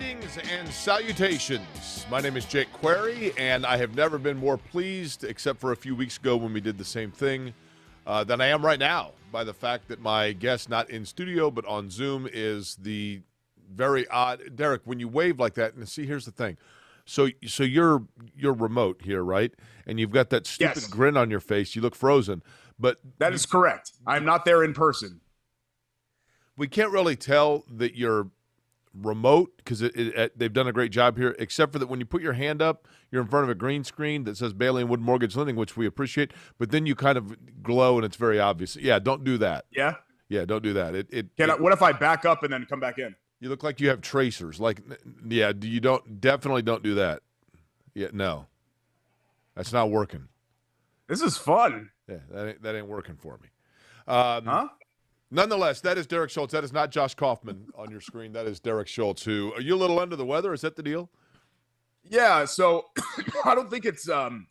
Greetings and salutations. My name is Jake Query, and I have never been more pleased, except for a few weeks ago when we did the same thing, than I am right now by the fact that my guest, not in studio but on Zoom, is the very odd Derek. When you wave like that, and see, here's the thing. So you're remote here, right? And you've got that stupid grin on your face. You look frozen. But that is correct. I'm not there in person. We can't really tell that you're remote because they've done a great job here, except for that when you put your hand up, you're in front of a green screen that says Bailey and Wood Mortgage Lending, which we appreciate, but then you kind of glow and it's very obvious. Yeah, don't do that. Yeah, don't do that. What if I back up and then come back in? You look like you have tracers. Definitely don't do that. Yeah, no, that's not working. This is fun. Yeah, that ain't working for me. Nonetheless, that is Derek Schultz. That is not Josh Kaufman on your screen. That is Derek Schultz. Who are you a little under the weather? Is that the deal? Yeah. So I don't think it's COVID.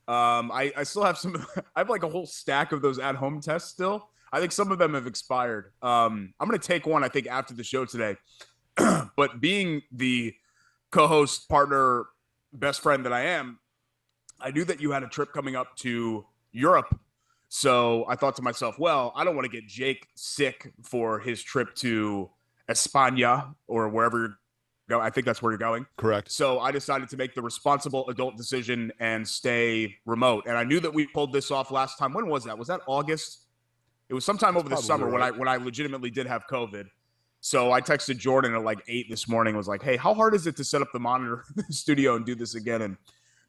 I still have some. I have like a whole stack of those at-home tests still. I think some of them have expired. I'm going to take one, I think, after the show today. But being the co-host, partner, best friend that I am, I knew that you had a trip coming up to Europe. So I thought to myself, well, I don't want to get Jake sick for his trip to España or wherever you're going. I think that's where you're going. Correct. So I decided to make the responsible adult decision and stay remote. And I knew that we pulled this off last time. When was that? Was that August? It was sometime over the summer when I legitimately did have COVID. So I texted Jordan at like 8 this morning, was like, hey, how hard is it to set up the monitor in the studio and do this again? And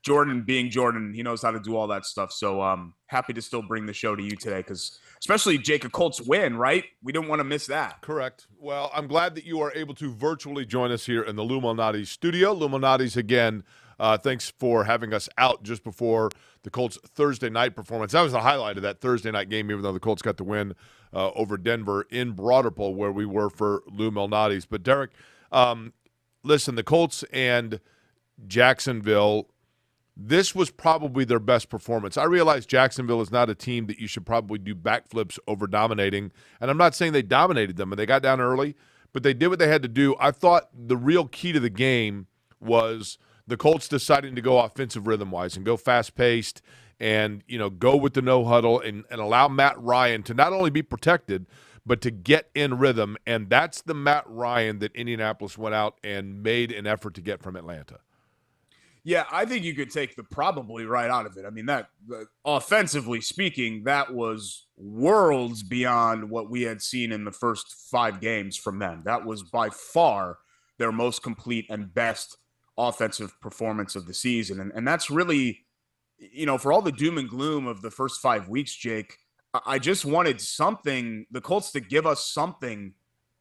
Jordan, being Jordan, he knows how to do all that stuff. So happy to still bring the show to you today because especially Jake, a Colts win, right? We didn't want to miss that. Correct. Well, I'm glad that you are able to virtually join us here in the Lou Malnati's studio. Lou Malnati's, again, thanks for having us out just before the Colts' Thursday night performance. That was the highlight of that Thursday night game, even though the Colts got the win over Denver in Broderpool, where we were for Lou Malnati's. But, Derek, listen, the Colts and Jacksonville, this was probably their best performance. I realize Jacksonville is not a team that you should probably do backflips over dominating, and I'm not saying they dominated them and they got down early, but they did what they had to do. I thought the real key to the game was the Colts deciding to go offensive rhythm-wise and go fast-paced and, go with the no-huddle and allow Matt Ryan to not only be protected but to get in rhythm, and that's the Matt Ryan that Indianapolis went out and made an effort to get from Atlanta. Yeah, I think you could take the probably right out of it. I mean, that offensively speaking, that was worlds beyond what we had seen in the first 5 games from them. That was by far their most complete and best offensive performance of the season. And that's really, for all the doom and gloom of the first 5 weeks, Jake, I just wanted something, the Colts to give us something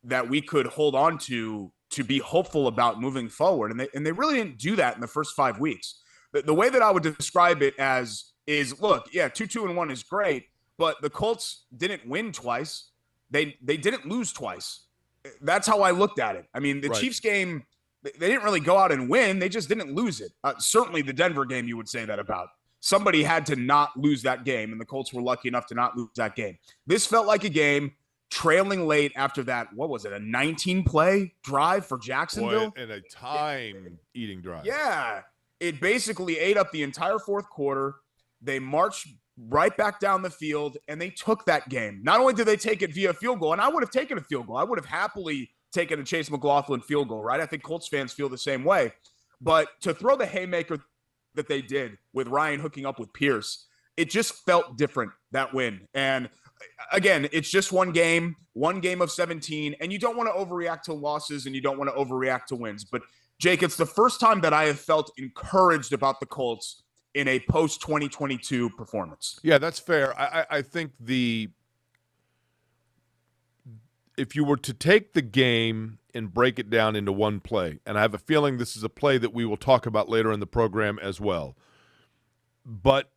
that we could hold on to be hopeful about moving forward. And they really didn't do that in the first 5 weeks. The way that I would describe it is, look, yeah, 2-2-1 is great, but the Colts didn't win twice. They didn't lose twice. That's how I looked at it. I mean, the Chiefs game, they didn't really go out and win. They just didn't lose it. Certainly the Denver game, you would say that about. Somebody had to not lose that game, and the Colts were lucky enough to not lose that game. This felt like a game trailing late after that, what was it, a 19-play drive for Jacksonville? Boy, and a time-eating drive. Yeah. It basically ate up the entire fourth quarter. They marched right back down the field, and they took that game. Not only did they take it via field goal, and I would have taken a field goal. I would have happily taken a Chase McLaughlin field goal, right? I think Colts fans feel the same way. But to throw the haymaker that they did with Ryan hooking up with Pierce, it just felt different, that win. And again, it's just one game of 17, and you don't want to overreact to losses and you don't want to overreact to wins. But, Jake, it's the first time that I have felt encouraged about the Colts in a post-2022 performance. Yeah, that's fair. I think if you were to take the game and break it down into one play, and I have a feeling this is a play that we will talk about later in the program as well, but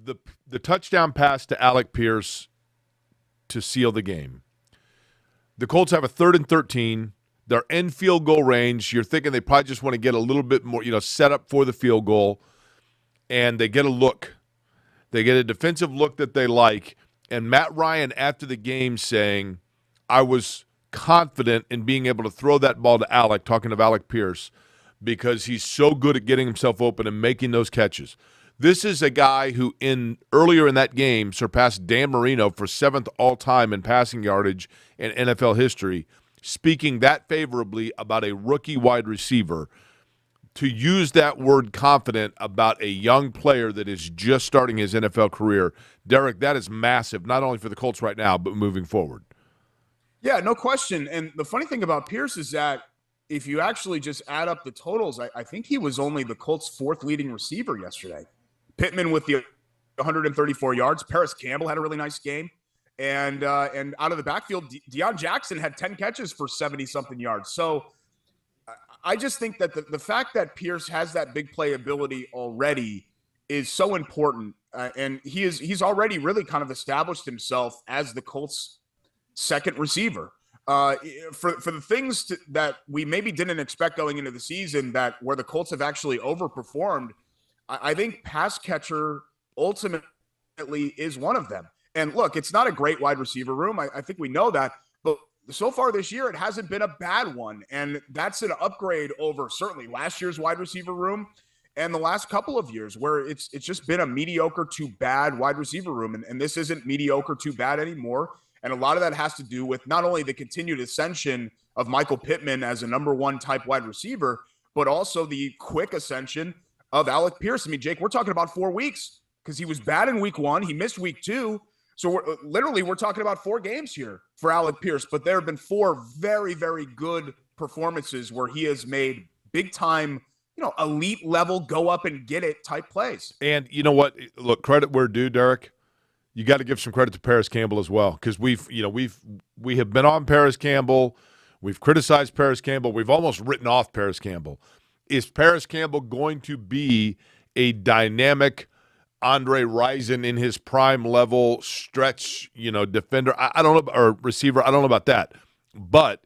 the touchdown pass to Alec Pierce to seal the game. The Colts have a 3rd and 13. They're in field goal range. You're thinking they probably just want to get a little bit more, set up for the field goal, and they get a look. They get a defensive look that they like, and Matt Ryan after the game saying, I was confident in being able to throw that ball to Alec, talking of Alec Pierce, because he's so good at getting himself open and making those catches. This is a guy who earlier in that game surpassed Dan Marino for 7th all-time in passing yardage in NFL history, speaking that favorably about a rookie wide receiver. To use that word confident about a young player that is just starting his NFL career, Derek, that is massive, not only for the Colts right now, but moving forward. Yeah, no question. And the funny thing about Pierce is that if you actually just add up the totals, I think he was only the Colts' 4th leading receiver yesterday. Pittman with the 134 yards. Paris Campbell had a really nice game. And out of the backfield, Deion Jackson had 10 catches for 70-something yards. So I just think that the fact that Pierce has that big play ability already is so important. And he's already really kind of established himself as the Colts' second receiver. For the things that we maybe didn't expect going into the season, that where the Colts have actually overperformed, I think pass catcher ultimately is one of them. And look, it's not a great wide receiver room. I think we know that. But so far this year, it hasn't been a bad one. And that's an upgrade over certainly last year's wide receiver room and the last couple of years where it's just been a mediocre to bad wide receiver room. And this isn't mediocre to bad anymore. And a lot of that has to do with not only the continued ascension of Michael Pittman as a number 1 type wide receiver, but also the quick ascension of Alec Pierce. I mean, Jake, we're talking about 4 weeks because he was bad in week 1. He missed week 2. So we're talking about 4 games here for Alec Pierce. But there have been 4 very, very good performances where he has made big time, elite level, go up and get it type plays. And you know what? Look, credit where due, Derek. You got to give some credit to Paris Campbell as well, because we have been on Paris Campbell. We've criticized Paris Campbell. We've almost written off Paris Campbell. Is Paris Campbell going to be a dynamic Andre Rison in his prime level stretch, defender? I don't know, or receiver. I don't know about that. But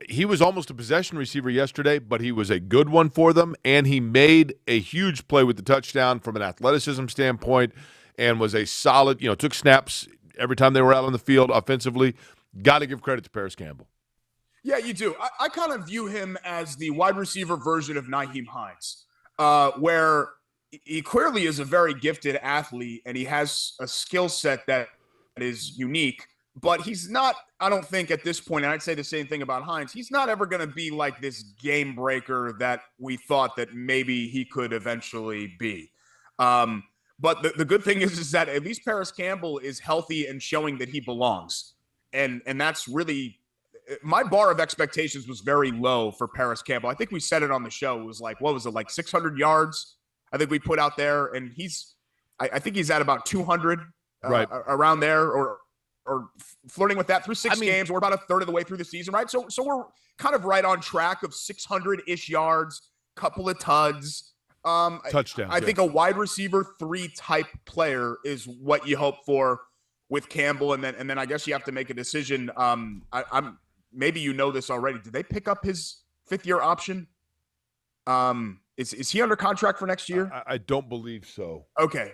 he was almost a possession receiver yesterday, but he was a good one for them, and he made a huge play with the touchdown from an athleticism standpoint and was a solid, took snaps every time they were out on the field offensively. Got to give credit to Paris Campbell. Yeah, you do. I kind of view him as the wide receiver version of Nyheim Hines, where he clearly is a very gifted athlete and he has a skill set that is unique, but he's not, I don't think at this point, and I'd say the same thing about Hines, he's not ever going to be like this game breaker that we thought that maybe he could eventually be. But the good thing is that at least Paris Campbell is healthy and showing that he belongs. And that's really – my bar of expectations was very low for Paris Campbell. I think we said it on the show. It was like, what was it, like 600 yards I think we put out there. And I think he's at about 200 right around there or flirting with that through 6 games. We're about a third of the way through the season, right? So we're kind of right on track of 600-ish yards, couple of tuds. Touchdowns. I think a wide receiver 3 type player is what you hope for with Campbell, and then I guess you have to make a decision. I'm maybe you know this already. Did they pick up his 5th-year option? Is he under contract for next year? I don't believe so. Okay,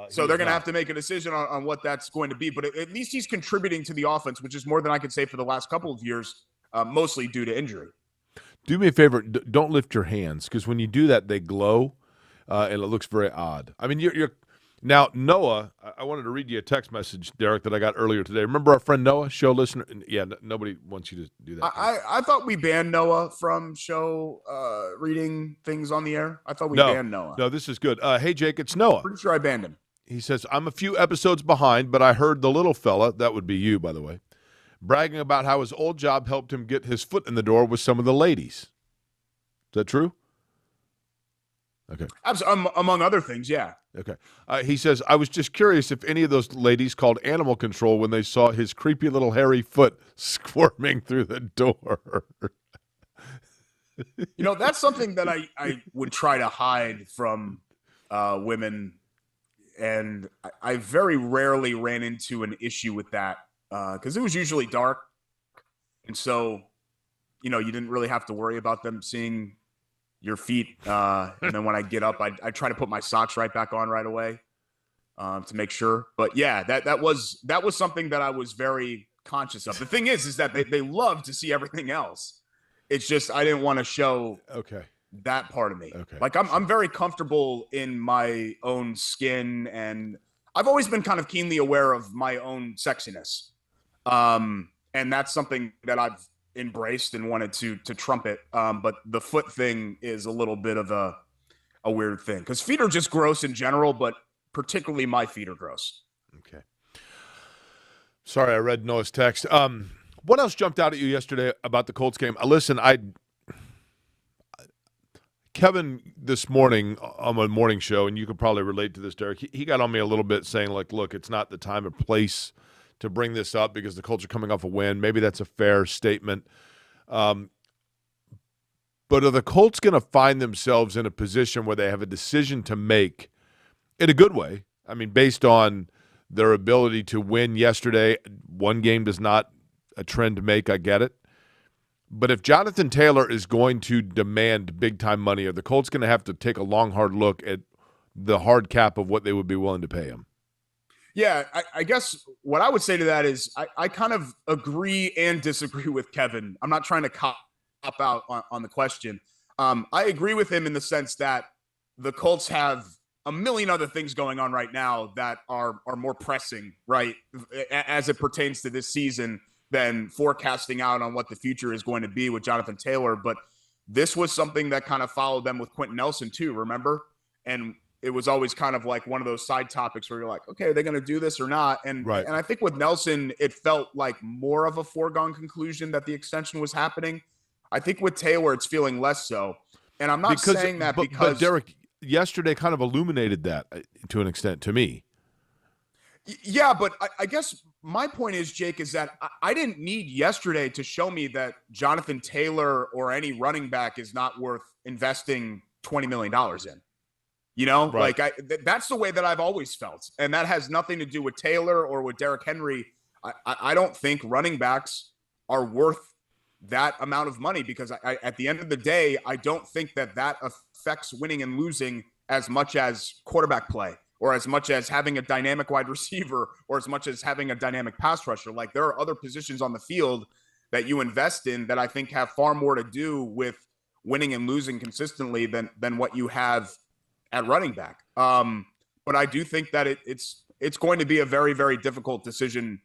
so they're going to have to make a decision on what that's going to be. But at least he's contributing to the offense, which is more than I could say for the last couple of years, mostly due to injury. Do me a favor. Don't lift your hands, because when you do that, they glow, and it looks very odd. I mean, you're now, Noah, I wanted to read you a text message, Derek, that I got earlier today. Remember our friend Noah, show listener? Yeah, nobody wants you to do that. I thought we banned Noah from show reading things on the air. I thought we banned Noah. No, this is good. Hey, Jake, it's Noah. Pretty sure I banned him. He says, I'm a few episodes behind, but I heard the little fella, that would be you, by the way, bragging about how his old job helped him get his foot in the door with some of the ladies. Is that true? Okay. Among other things, yeah. Okay. He says, I was just curious if any of those ladies called animal control when they saw his creepy little hairy foot squirming through the door. That's something that I would try to hide from women, and I very rarely ran into an issue with that because it was usually dark, and so, you didn't really have to worry about them seeing your feet, and then when I get up, I try to put my socks right back on right away to make sure. But yeah, that was something that I was very conscious of. The thing is that they love to see everything else. It's just I didn't want to show that part of me. Okay. Like I'm very comfortable in my own skin, and I've always been kind of keenly aware of my own sexiness. And that's something that I've embraced and wanted to trumpet. But the foot thing is a little bit of a weird thing because feet are just gross in general, but particularly my feet are gross. Okay. Sorry, I read Noah's text. What else jumped out at you yesterday about the Colts game? Listen, Kevin this morning on my morning show, and you could probably relate to this, Derek, he got on me a little bit saying, like, look, it's not the time or place to bring this up because the Colts are coming off a win. Maybe that's a fair statement. But are the Colts going to find themselves in a position where they have a decision to make in a good way? I mean, based on their ability to win yesterday, one game does not a trend to make, I get it. But if Jonathan Taylor is going to demand big-time money, are the Colts going to have to take a long, hard look at the hard cap of what they would be willing to pay him? Yeah, I guess what I would say to that is I kind of agree and disagree with Kevin. I'm not trying to cop out on the question. I agree with him in the sense that the Colts have a million other things going on right now that are more pressing, right, as it pertains to this season than forecasting out on what the future is going to be with Jonathan Taylor. But this was something that kind of followed them with Quentin Nelson too, remember? And it was always kind of like one of those side topics where you're like, okay, are they going to do this or not? And right. And I think with Nelson, it felt like more of a foregone conclusion that the extension was happening. I think with Taylor, it's feeling less so. And I'm not saying that because but Derek, yesterday kind of illuminated that to an extent to me. Yeah, but I guess my point is, Jake, is that I didn't need yesterday to show me that Jonathan Taylor or any running back is not worth investing $20 million in. You know, right. Like that's the way that I've always felt. And that has nothing to do with Taylor or with Derrick Henry. I don't think running backs are worth that amount of money because at the end of the day, I don't think that affects winning and losing as much as quarterback play or as much as having a dynamic wide receiver or as much as having a dynamic pass rusher. Like there are other positions on the field that you invest in that I think have far more to do with winning and losing consistently than what you have at running back. But I do think that it's going to be a very, very difficult decision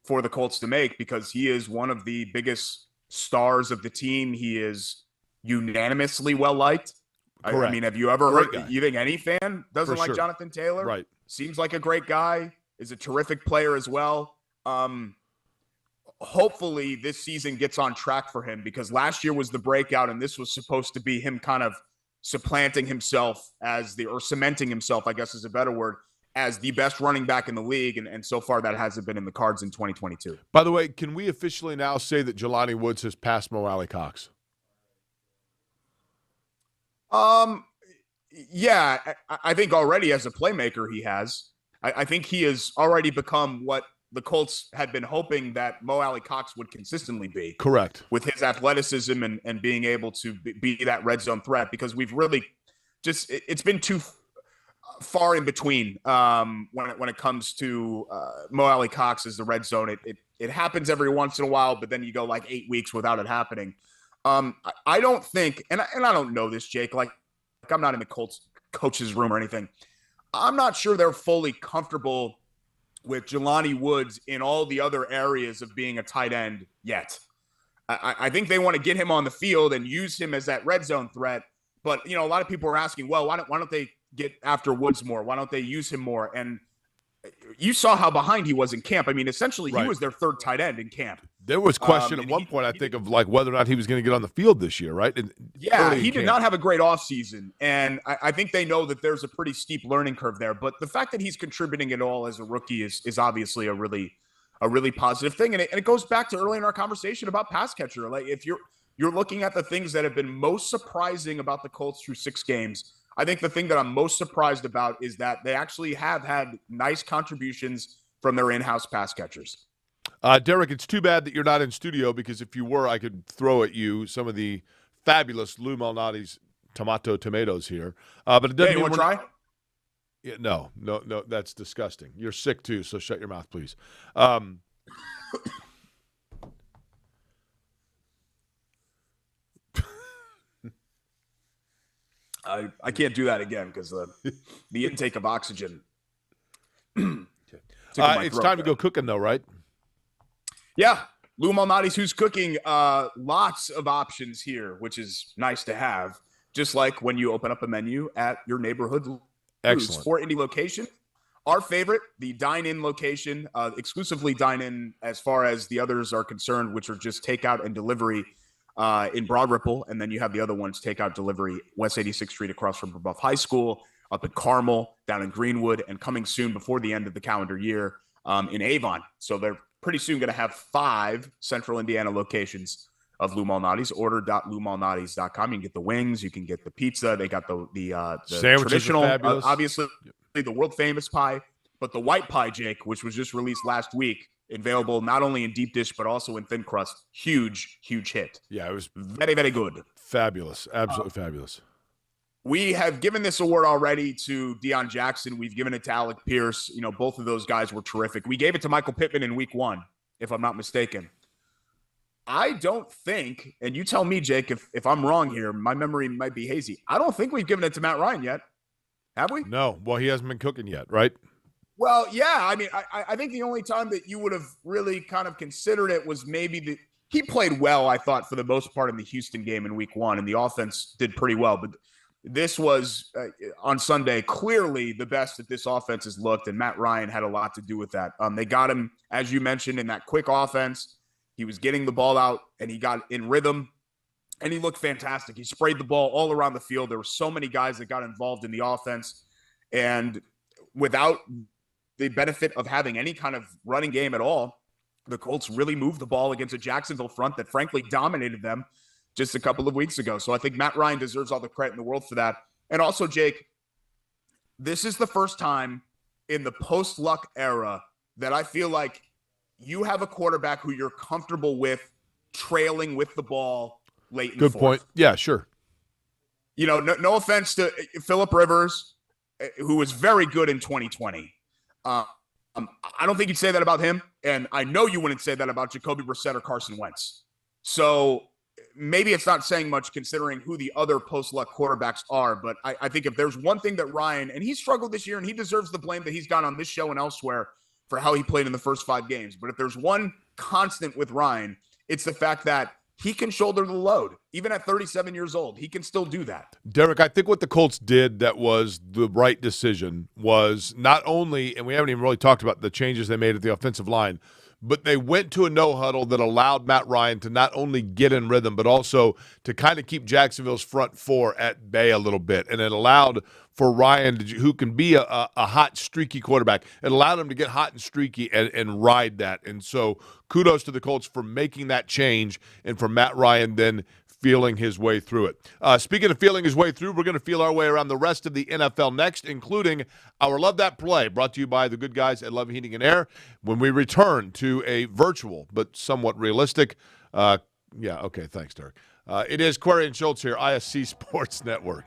for the Colts to make because he is one of the biggest stars of the team. He is unanimously well-liked. I mean, have you ever heard, you think any fan doesn't like Jonathan Taylor? Right. Seems like a great guy, is a terrific player as well. Hopefully this season gets on track for him because last year was the breakout and this was supposed to be him kind of supplanting himself or cementing himself, I guess is a better word, as the best running back in the league. And so far that hasn't been in the cards in 2022. By the way, can we officially now say that Jelani Woods has passed Mo Alley-Cox? Yeah, I think already as a playmaker he has. I think he has already become what the Colts had been hoping that Mo Alley-Cox would consistently be. Correct. With his athleticism and being able to be that red zone threat because we've really just – it's been too far in between when it comes to Mo Alley-Cox as the red zone. It happens every once in a while, but then you go like 8 weeks without it happening. I don't think, and I don't know this, Jake, like I'm not in the Colts coach's room or anything. I'm not sure they're fully comfortable with Jelani Woods in all the other areas of being a tight end yet. I think they want to get him on the field and use him as that red zone threat. But, you know, a lot of people are asking, well, why don't they get after Woods more? Why don't they use him more? And you saw how behind he was in camp. I mean, essentially, he was their third tight end in camp. There was question at one point, I think, of like whether or not he was going to get on the field this year, right? He did not have a great offseason. And I think they know that there's a pretty steep learning curve there. But the fact that he's contributing at all as a rookie is obviously a really positive thing. And it goes back to early in our conversation about pass catcher. Like if you're looking at the things that have been most surprising about the Colts through 6 games, I think the thing that I'm most surprised about is that they actually have had nice contributions from their in-house pass catchers. Derek, it's too bad that you're not in studio because if you were, I could throw at you some of the fabulous Lou Malnati's tomatoes here. But it doesn't. Hey, you want to try? Yeah, no, that's disgusting. You're sick too, so shut your mouth, please. I can't do that again because the intake of oxygen. It's time to go cooking, though, right? Yeah. Lou Malnati's Who's Cooking. Lots of options here, which is nice to have. Just like when you open up a menu at your neighborhood. Excellent. 4 Indy location. Our favorite, the dine-in location, exclusively dine-in as far as the others are concerned, which are just takeout and delivery in Broad Ripple. And then you have the other ones, takeout, delivery, West 86th Street across from Rebuff High School, up in Carmel, down in Greenwood, and coming soon before the end of the calendar year in Avon. So they're pretty soon going to have 5 Central Indiana locations of Lou Malnati's. Order.loumalnatis.com. You can get the wings. You can get the pizza. They got the traditional, obviously, the world famous pie, but the white pie, Jake, which was just released last week, available not only in deep dish, but also in thin crust. Huge, huge hit. Yeah, it was very, very good. Fabulous. Absolutely fabulous. We have given this award already to Deion Jackson. We've given it to Alec Pierce. You know, both of those guys were terrific. We gave it to Michael Pittman in week 1, if I'm not mistaken. I don't think, and you tell me, Jake, if I'm wrong here, my memory might be hazy. I don't think we've given it to Matt Ryan yet. Have we? No. Well, he hasn't been cooking yet, right? Well, yeah. I mean, I think the only time that you would have really kind of considered it was maybe he played well, I thought, for the most part in the Houston game in week 1, and the offense did pretty well. But this was, on Sunday, clearly the best that this offense has looked, and Matt Ryan had a lot to do with that. They got him, as you mentioned, in that quick offense. He was getting the ball out, and he got in rhythm, and he looked fantastic. He sprayed the ball all around the field. There were so many guys that got involved in the offense, and without the benefit of having any kind of running game at all, the Colts really moved the ball against a Jacksonville front that frankly dominated them just a couple of weeks ago. So I think Matt Ryan deserves all the credit in the world for that. And also, Jake, this is the first time in the post-Luck era that I feel like you have a quarterback who you're comfortable with trailing with the ball late in the fourth. Good point. Yeah, sure. You know, no offense to Phillip Rivers, who was very good in 2020. I don't think you'd say that about him, and I know you wouldn't say that about Jacoby Brissett or Carson Wentz. So maybe it's not saying much considering who the other post-Luck quarterbacks are, but I think if there's one thing that Ryan, and he struggled this year, and he deserves the blame that he's got on this show and elsewhere for how he played in the first 5 games. But if there's one constant with Ryan, it's the fact that he can shoulder the load. Even at 37 years old, he can still do that. Derek, I think what the Colts did that was the right decision was not only, and we haven't even really talked about the changes they made at the offensive line, but they went to a no huddle that allowed Matt Ryan to not only get in rhythm, but also to kind of keep Jacksonville's front 4 at bay a little bit. And it allowed for Ryan, who can be a hot, streaky quarterback, it allowed him to get hot and streaky and ride that. And so kudos to the Colts for making that change and for Matt Ryan then feeling his way through it. Speaking of feeling his way through, we're going to feel our way around the rest of the NFL next, including our Love That Play, brought to you by the good guys at Love Heating and Air, when we return to a virtual but somewhat realistic. Thanks, Derek. It is Query and Schultz here, ISC Sports Network.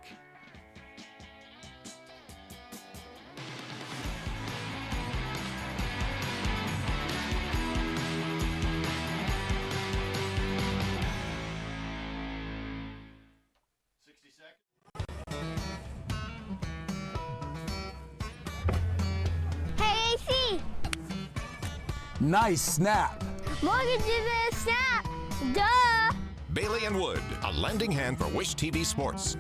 Nice snap. Mortgage is a snap. Duh. Bailey and Wood, a lending hand for Wish TV Sports.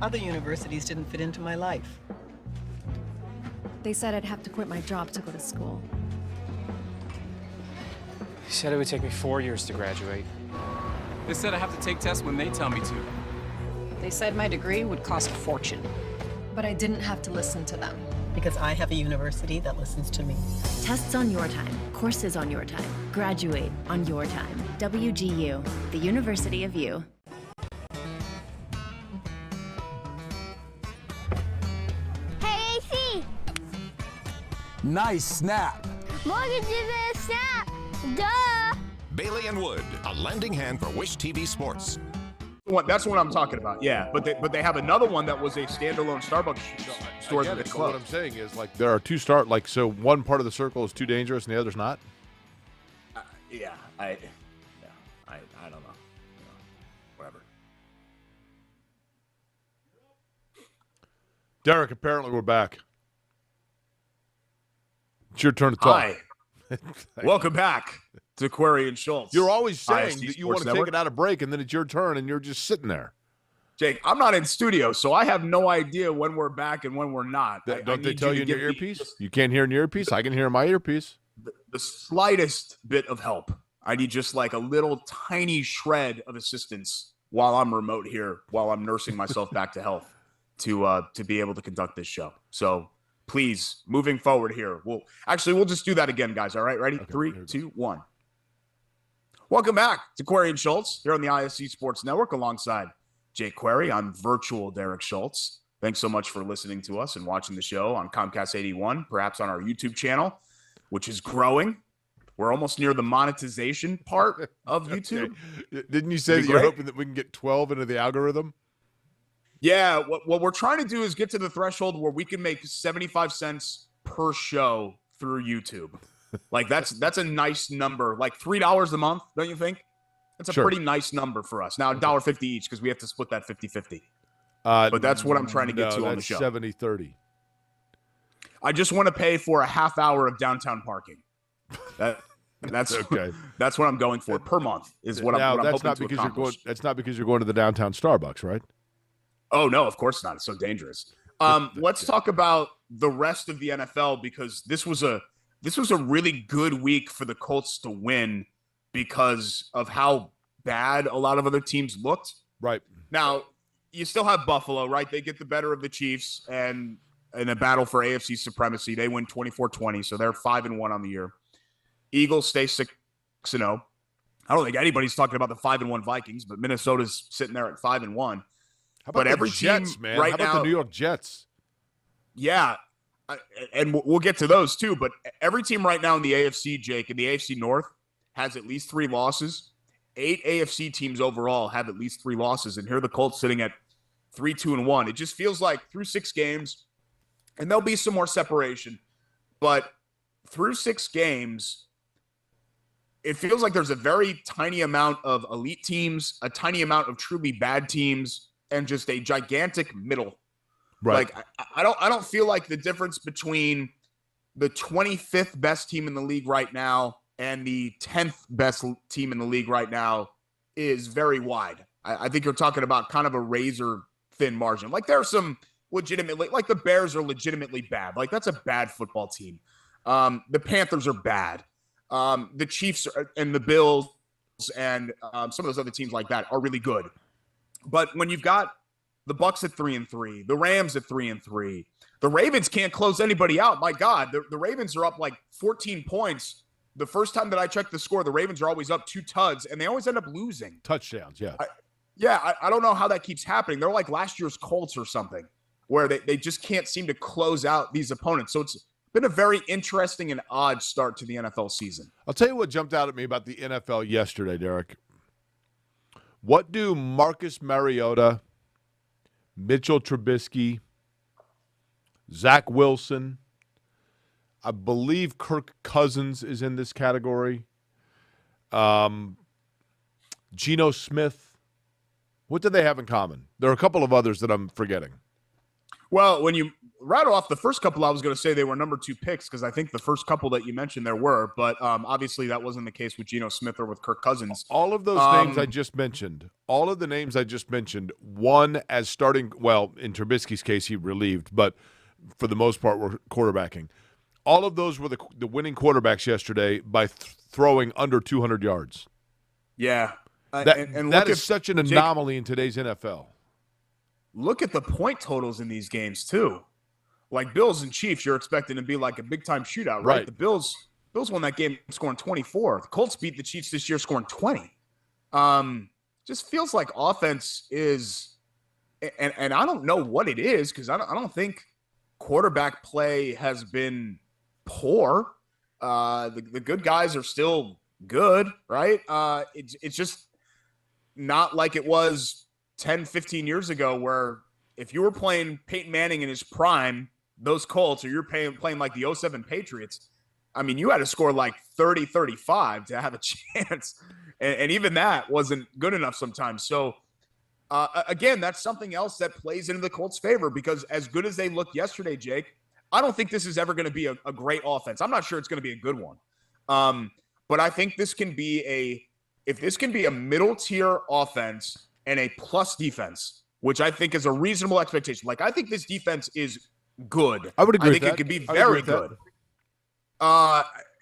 Other universities didn't fit into my life. They said I'd have to quit my job to go to school. They said it would take me 4 years to graduate. They said I have to take tests when they tell me to. They said my degree would cost a fortune. But I didn't have to listen to them. Because I have a university that listens to me. Tests on your time, courses on your time, graduate on your time. WGU, the University of You. Hey, AC. Nice snap. Mortgage is a snap. Duh. Bailey and Wood, a lending hand for Wish TV Sports. That's what I'm talking about. Yeah, but they have another one that was a standalone Starbucks store that they So closed. what I'm saying is, like, there are two so one part of the circle is too dangerous and the other's not? I don't know. Derek, apparently we're back. It's your turn to talk. Hi. Welcome back to Query and Schultz. You're always saying ISC that you Sports want to Network. take it out of break, and then it's your turn, and you're just sitting there. Jake, I'm not in studio, so I have no idea when we're back and when we're not. Don't they tell you in your give me earpiece? just You can't hear in your earpiece? I can hear in my earpiece. the slightest bit of help. I need just like a little tiny shred of assistance while I'm remote here, while I'm nursing myself back to health to be able to conduct this show. So please, moving forward here, we'll just do that again, guys. All right, ready? Okay, 3, 2, 1. Welcome back to Query and Schultz here on the ISC Sports Network alongside Jake Query. I'm virtual Derek Schultz. Thanks so much for listening to us and watching the show on Comcast 81, perhaps on our YouTube channel, which is growing. We're almost near the monetization part of YouTube. Okay. Didn't you say that you're hoping that we can get 12 into the algorithm? Yeah, what we're trying to do is get to the threshold where we can make 75 cents per show through YouTube. Like that's a nice number. Like $3 a month, don't you think? That's a pretty nice number for us. Now $1.50 each because we have to split that 50-50. But that's what I'm trying to get to on the show. 70-30. I just want to pay for a half hour of downtown parking. That's okay. That's what I'm going for per month. Is what I'm that's hoping not to because accomplish. that's not because you're going to the downtown Starbucks, right? Oh no, of course not. It's so dangerous. Let's talk about the rest of the NFL because this was a really good week for the Colts to win because of how bad a lot of other teams looked. Right. Now, you still have Buffalo, right? They get the better of the Chiefs and in a battle for AFC supremacy. They win 24-20, so they're 5-1 on the year. Eagles stay 6-0. I don't think anybody's talking about the 5-1 Vikings, but Minnesota's sitting there at 5-1. How about the Jets, man? Right How about now, the New York Jets? Yeah, and we'll get to those too. But every team right now in the AFC, Jake, in the AFC North, has at least 3 losses. 8 AFC teams overall have at least 3 losses, and here are the Colts sitting at 3-2-1. It just feels like through 6 games, and there'll be some more separation, but through 6 games, it feels like there's a very tiny amount of elite teams, a tiny amount of truly bad teams, and just a gigantic middle. Right. Like I don't feel like the difference between the 25th best team in the league right now and the 10th best team in the league right now is very wide. I think you're talking about kind of a razor thin margin. Like there are some legitimately, like the Bears are legitimately bad. Like that's a bad football team. The Panthers are bad. The Chiefs and the Bills and some of those other teams like that are really good. But when you've got the Bucs at 3-3, the Rams at 3-3, the Ravens can't close anybody out. My God, the Ravens are up like 14 points. The first time that I checked the score, the Ravens are always up 2 tuds, and they always end up losing. Touchdowns, yeah. I don't know how that keeps happening. They're like last year's Colts or something, where they just can't seem to close out these opponents. So it's been a very interesting and odd start to the NFL season. I'll tell you what jumped out at me about the NFL yesterday, Derek. What do Marcus Mariota, Mitchell Trubisky, Zach Wilson, I believe Kirk Cousins is in this category, Geno Smith, what do they have in common? There are a couple of others that I'm forgetting. Well, when you rattle off the first couple, I was going to say they were number 2 picks because I think the first couple that you mentioned there were, but obviously that wasn't the case with Geno Smith or with Kirk Cousins. All of those names I just mentioned, one as starting, well, in Trubisky's case, he relieved, but for the most part were quarterbacking. All of those were the winning quarterbacks yesterday by throwing under 200 yards. Yeah. That is such an anomaly in today's NFL. Look at the point totals in these games, too. Like Bills and Chiefs, you're expecting to be like a big-time shootout, right? The Bills won that game scoring 24. The Colts beat the Chiefs this year scoring 20. Just feels like offense is – and I don't know what it is because I don't think quarterback play has been poor. The good guys are still good, right? It's just not like it was 10, 15 years ago where if you were playing Peyton Manning in his prime, those Colts, or you're playing like the 07 Patriots, I mean, you had to score like 30, 35 to have a chance. And even that wasn't good enough sometimes. So Again, that's something else that plays into the Colts' favor because as good as they looked yesterday, Jake, I don't think this is ever going to be a great offense. I'm not sure it's going to be a good one. But I think this can be if this can be a middle tier offense and a plus defense, which I think is a reasonable expectation. Like, I think this defense is good. I would agree I with think that. it could be very good.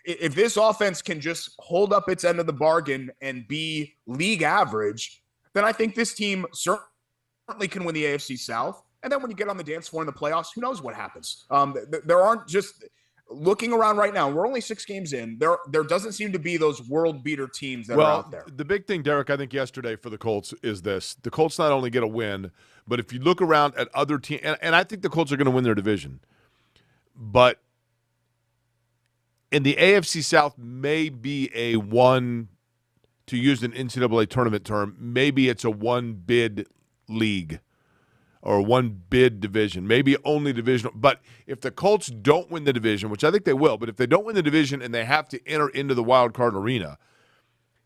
If this offense can just hold up its end of the bargain and be league average, then I think this team certainly can win the AFC South. And then when you get on the dance floor in the playoffs, who knows what happens? There aren't just looking around right now. We're only 6 games in. There doesn't seem to be those world beater teams that are out there. The big thing, Derek, I think yesterday for the Colts is this: the Colts not only get a win, but if you look around at other teams, and I think the Colts are going to win their division, but in the AFC South, may be a one, to use an NCAA tournament term, maybe it's a one-bid league or one bid division, maybe only divisional. But if the Colts don't win the division, which I think they will, but if they don't win the division and they have to enter into the wild card arena,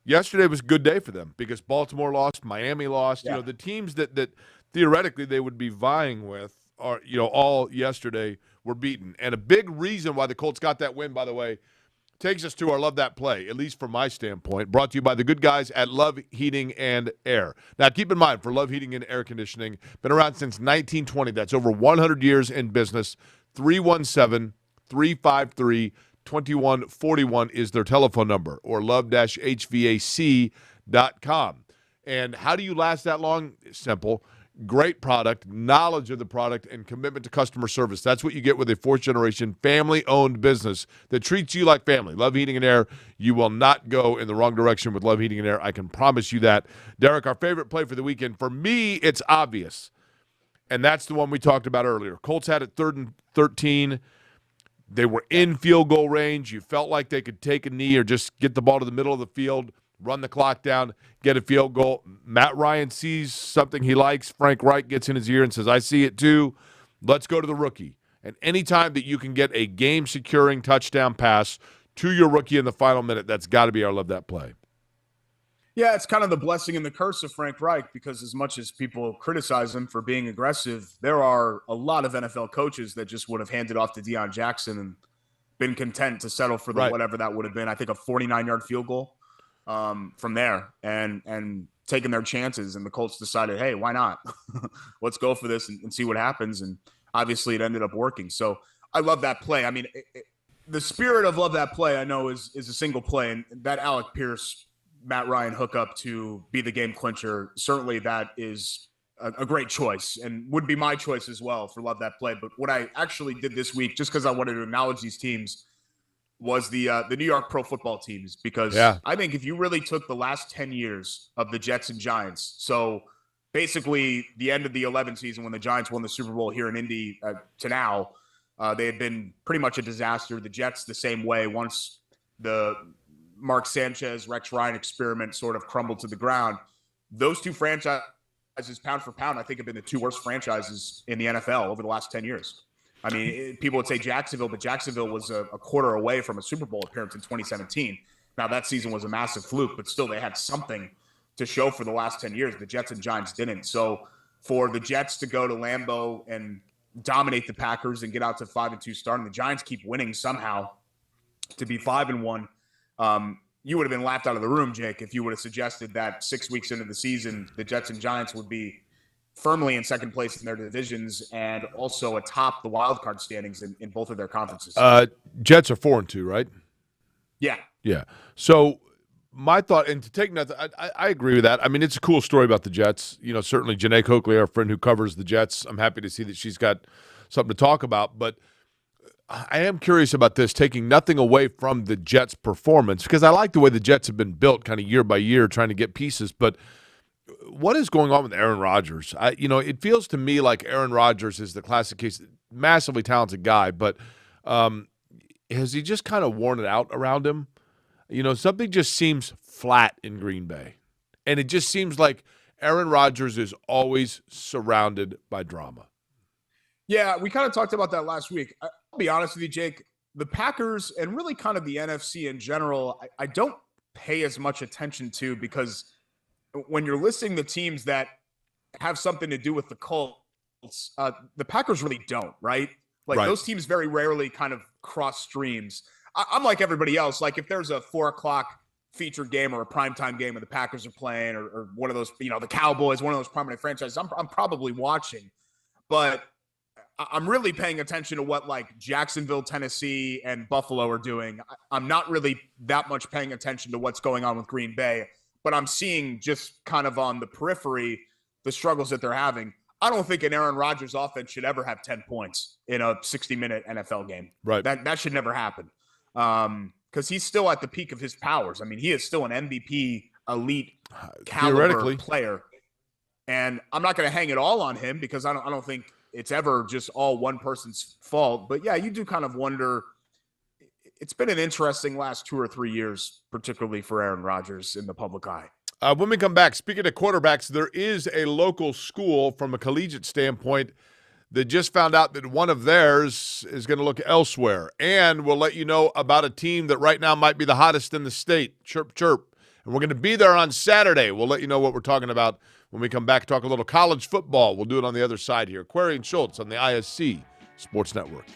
yesterday was a good day for them because Baltimore lost, Miami lost. Yeah. The teams that theoretically they would be vying with are, all yesterday were beaten. And a big reason why the Colts got that win, by the way, takes us to our Love That Play, at least from my standpoint, brought to you by the good guys at Love Heating and Air. Now, keep in mind, for Love Heating and Air Conditioning, been around since 1920. That's over 100 years in business. 317-353-2141 is their telephone number, or love-hvac.com. And how do you last that long? Simple. Great product, knowledge of the product, and commitment to customer service. That's what you get with a fourth-generation family-owned business that treats you like family. Love Heating and Air. You will not go in the wrong direction with Love Heating and Air. I can promise you that. Derek, our favorite play for the weekend, for me, it's obvious, and that's the one we talked about earlier. Colts had it 3rd and 13. They were in field goal range. You felt like they could take a knee or just get the ball to the middle of the field, run the clock down, get a field goal. Matt Ryan sees something he likes. Frank Reich gets in his ear and says, I see it too. Let's go to the rookie. And anytime that you can get a game-securing touchdown pass to your rookie in the final minute, that's got to be our Love That Play. Yeah, it's kind of the blessing and the curse of Frank Reich because as much as people criticize him for being aggressive, there are a lot of NFL coaches that just would have handed off to Deion Jackson and been content to settle for whatever that would have been. I think a 49-yard field goal. From there and taking their chances. And the Colts decided, hey, why not? Let's go for this and see what happens. And obviously it ended up working. So I love that play. I mean, the spirit of Love That Play, I know, is a single play. And that Alec Pierce, Matt Ryan hookup to be the game clincher, certainly that is a great choice and would be my choice as well for Love That Play. But what I actually did this week, just because I wanted to acknowledge these teams, was the New York Pro Football teams, because I think if you really took the last 10 years of the Jets and Giants, so basically the end of the 11 season when the Giants won the Super Bowl here in Indy to now, they had been pretty much a disaster. The Jets the same way once the Mark Sanchez, Rex Ryan experiment sort of crumbled to the ground. Those two franchises, pound for pound, I think have been the 2 worst franchises in the NFL over the last 10 years. I mean, people would say Jacksonville, but Jacksonville was a quarter away from a Super Bowl appearance in 2017. Now, that season was a massive fluke, but still they had something to show for the last 10 years. The Jets and Giants didn't. So for the Jets to go to Lambeau and dominate the Packers and get out to 5-2 start, and the Giants keep winning somehow to be 5-1, you would have been laughed out of the room, Jake, if you would have suggested that 6 weeks into the season, the Jets and Giants would be firmly in second place in their divisions and also atop the wild card standings in both of their conferences. Jets are 4-2, right? Yeah. So my thought, and to take nothing, I agree with that. I mean, it's a cool story about the Jets. Certainly Janae Coakley, our friend who covers the Jets, I'm happy to see that she's got something to talk about. But I am curious about this, taking nothing away from the Jets' performance, because I like the way the Jets have been built kind of year by year, trying to get pieces. But what is going on with Aaron Rodgers? It feels to me like Aaron Rodgers is the classic case, massively talented guy, but has he just kind of worn it out around him? Something just seems flat in Green Bay. And it just seems like Aaron Rodgers is always surrounded by drama. Yeah, we kind of talked about that last week. I'll be honest with you, Jake. The Packers and really kind of the NFC in general, I don't pay as much attention to, because when you're listing the teams that have something to do with the Colts. The Packers really don't, right? Like Right. those teams very rarely kind of cross streams. I'm like everybody else. Like if there's a 4:00 featured game or a primetime game and the Packers are playing, or one of those, the Cowboys, one of those prominent franchises, I'm probably watching. But I'm really paying attention to what like Jacksonville, Tennessee, and Buffalo are doing. I'm not really that much paying attention to what's going on with Green Bay, but I'm seeing just kind of on the periphery the struggles that they're having. I don't think an Aaron Rodgers offense should ever have 10 points in a 60-minute NFL game. Right. That should never happen. Because he's still at the peak of his powers. I mean, he is still an MVP, elite caliber player. And I'm not going to hang it all on him because I don't think it's ever just all one person's fault. But yeah, you do kind of wonder. It's been an interesting last 2 or 3 years, particularly for Aaron Rodgers in the public eye. When we come back, speaking of quarterbacks, there is a local school from a collegiate standpoint that just found out that one of theirs is going to look elsewhere. And we'll let you know about a team that right now might be the hottest in the state. Chirp, chirp. And we're going to be there on Saturday. We'll let you know what we're talking about when we come back, talk a little college football. We'll do it on the other side here. Query and Schultz on the ISC Sports Network.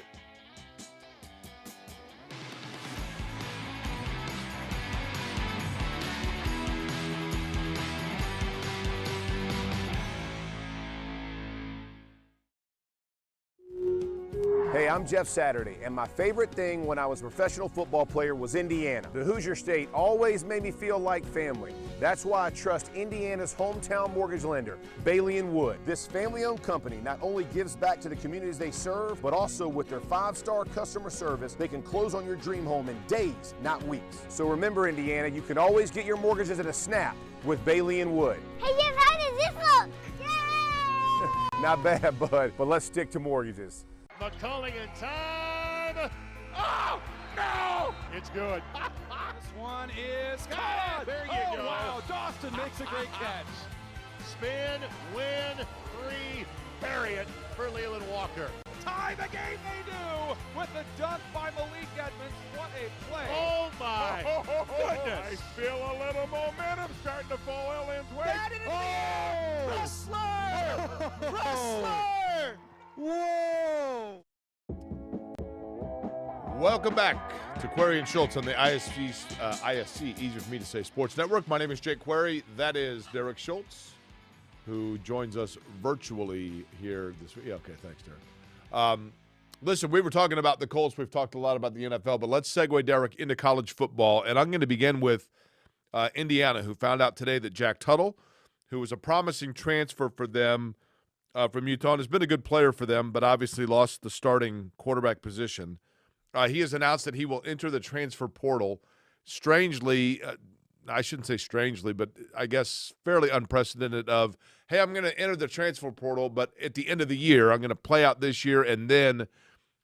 Hey, I'm Jeff Saturday, and my favorite thing when I was a professional football player was Indiana. The Hoosier State always made me feel like family. That's why I trust Indiana's hometown mortgage lender, Bailey & Wood. This family-owned company not only gives back to the communities they serve, but also with their 5-star customer service, they can close on your dream home in days, not weeks. So remember, Indiana, you can always get your mortgages at a snap with Bailey & Wood. Hey, Jeff, how does this look? Yay! Not bad, bud, but let's stick to mortgages. McCulling in time. Oh, no! It's good. This one is good. There you go. Wow, Dawson makes a great catch. Spin, win, 3, bury it for Leland Walker. Tie the game they do with the dunk by Malik Edmonds. What a play. Oh, my goodness. I feel a little momentum starting to fall Ellen's way. Wrestler! Wrestler! Whoa! Welcome back to Query and Schultz on the ISC, easier for me to say, Sports Network. My name is Jake Query. That is Derek Schultz, who joins us virtually here this week. Yeah, okay, thanks, Derek. Listen, we were talking about the Colts. We've talked a lot about the NFL, but let's segue, Derek, into college football. And I'm going to begin with Indiana, who found out today that Jack Tuttle, who was a promising transfer for them from Utah, and has been a good player for them, but obviously lost the starting quarterback position. He has announced that he will enter the transfer portal. Strangely, I shouldn't say strangely, but I guess fairly unprecedented of, hey, I'm going to enter the transfer portal, but at the end of the year, I'm going to play out this year and then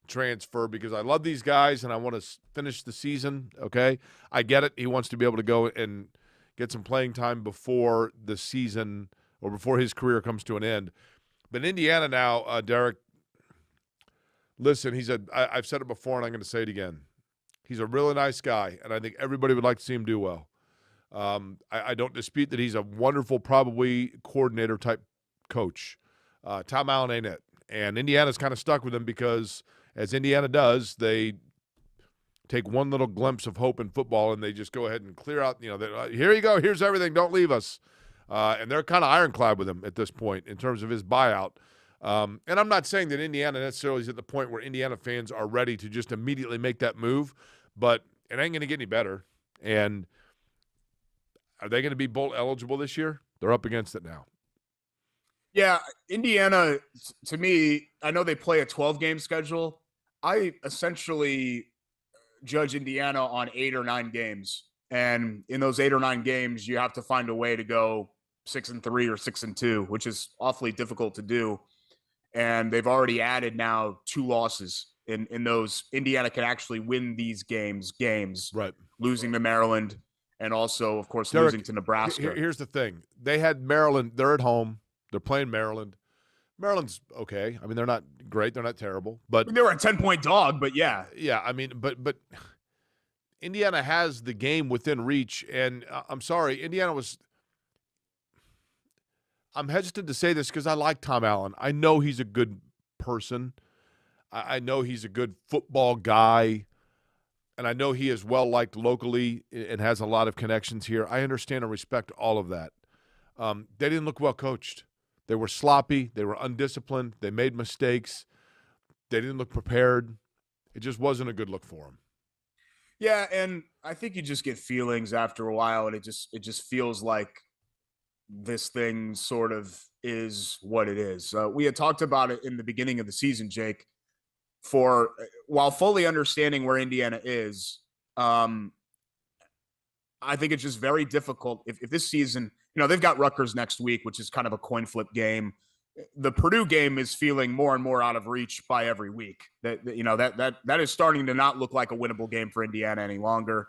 transfer because I love these guys and I want to finish the season, okay? I get it. He wants to be able to go and get some playing time before the season or before his career comes to an end. But Indiana now, Derek, listen, I've said it before and I'm going to say it again. He's a really nice guy, and I think everybody would like to see him do well. I don't dispute that he's a wonderful, probably coordinator-type coach. Tom Allen ain't it. And Indiana's kind of stuck with him because, as Indiana does, they take one little glimpse of hope in football and they just go ahead and clear out, here you go, here's everything, don't leave us. And they're kind of ironclad with him at this point in terms of his buyout. And I'm not saying that Indiana necessarily is at the point where Indiana fans are ready to just immediately make that move, but it ain't going to get any better. And are they going to be bowl eligible this year? They're up against it now. Yeah, Indiana, to me, I know they play a 12-game schedule. I essentially judge Indiana on 8 or 9 games. And in those 8 or 9 games, you have to find a way to go 6-3 or 6-2, which is awfully difficult to do. And they've already added now 2 losses in those. Indiana can actually win these games, right? Losing to Maryland and also, of course, Derek, losing to Nebraska. Here's the thing. They had Maryland. They're at home. They're playing Maryland. Maryland's okay. I mean, they're not great. They're not terrible. But they were a 10-point dog, but yeah. Yeah, I mean, but Indiana has the game within reach. And I'm sorry, Indiana was I'm hesitant to say this because I like Tom Allen. I know he's a good person. I know he's a good football guy. And I know he is well-liked locally and has a lot of connections here. I understand and respect all of that. They didn't look well coached. They were sloppy. They were undisciplined. They made mistakes. They didn't look prepared. It just wasn't a good look for them. Yeah, and I think you just get feelings after a while, and it just feels like this thing sort of is what it is. We had talked about it in the beginning of the season, Jake. While fully understanding where Indiana is, I think it's just very difficult if this season, they've got Rutgers next week, which is kind of a coin flip game. The Purdue game is feeling more and more out of reach by every week. That is starting to not look like a winnable game for Indiana any longer.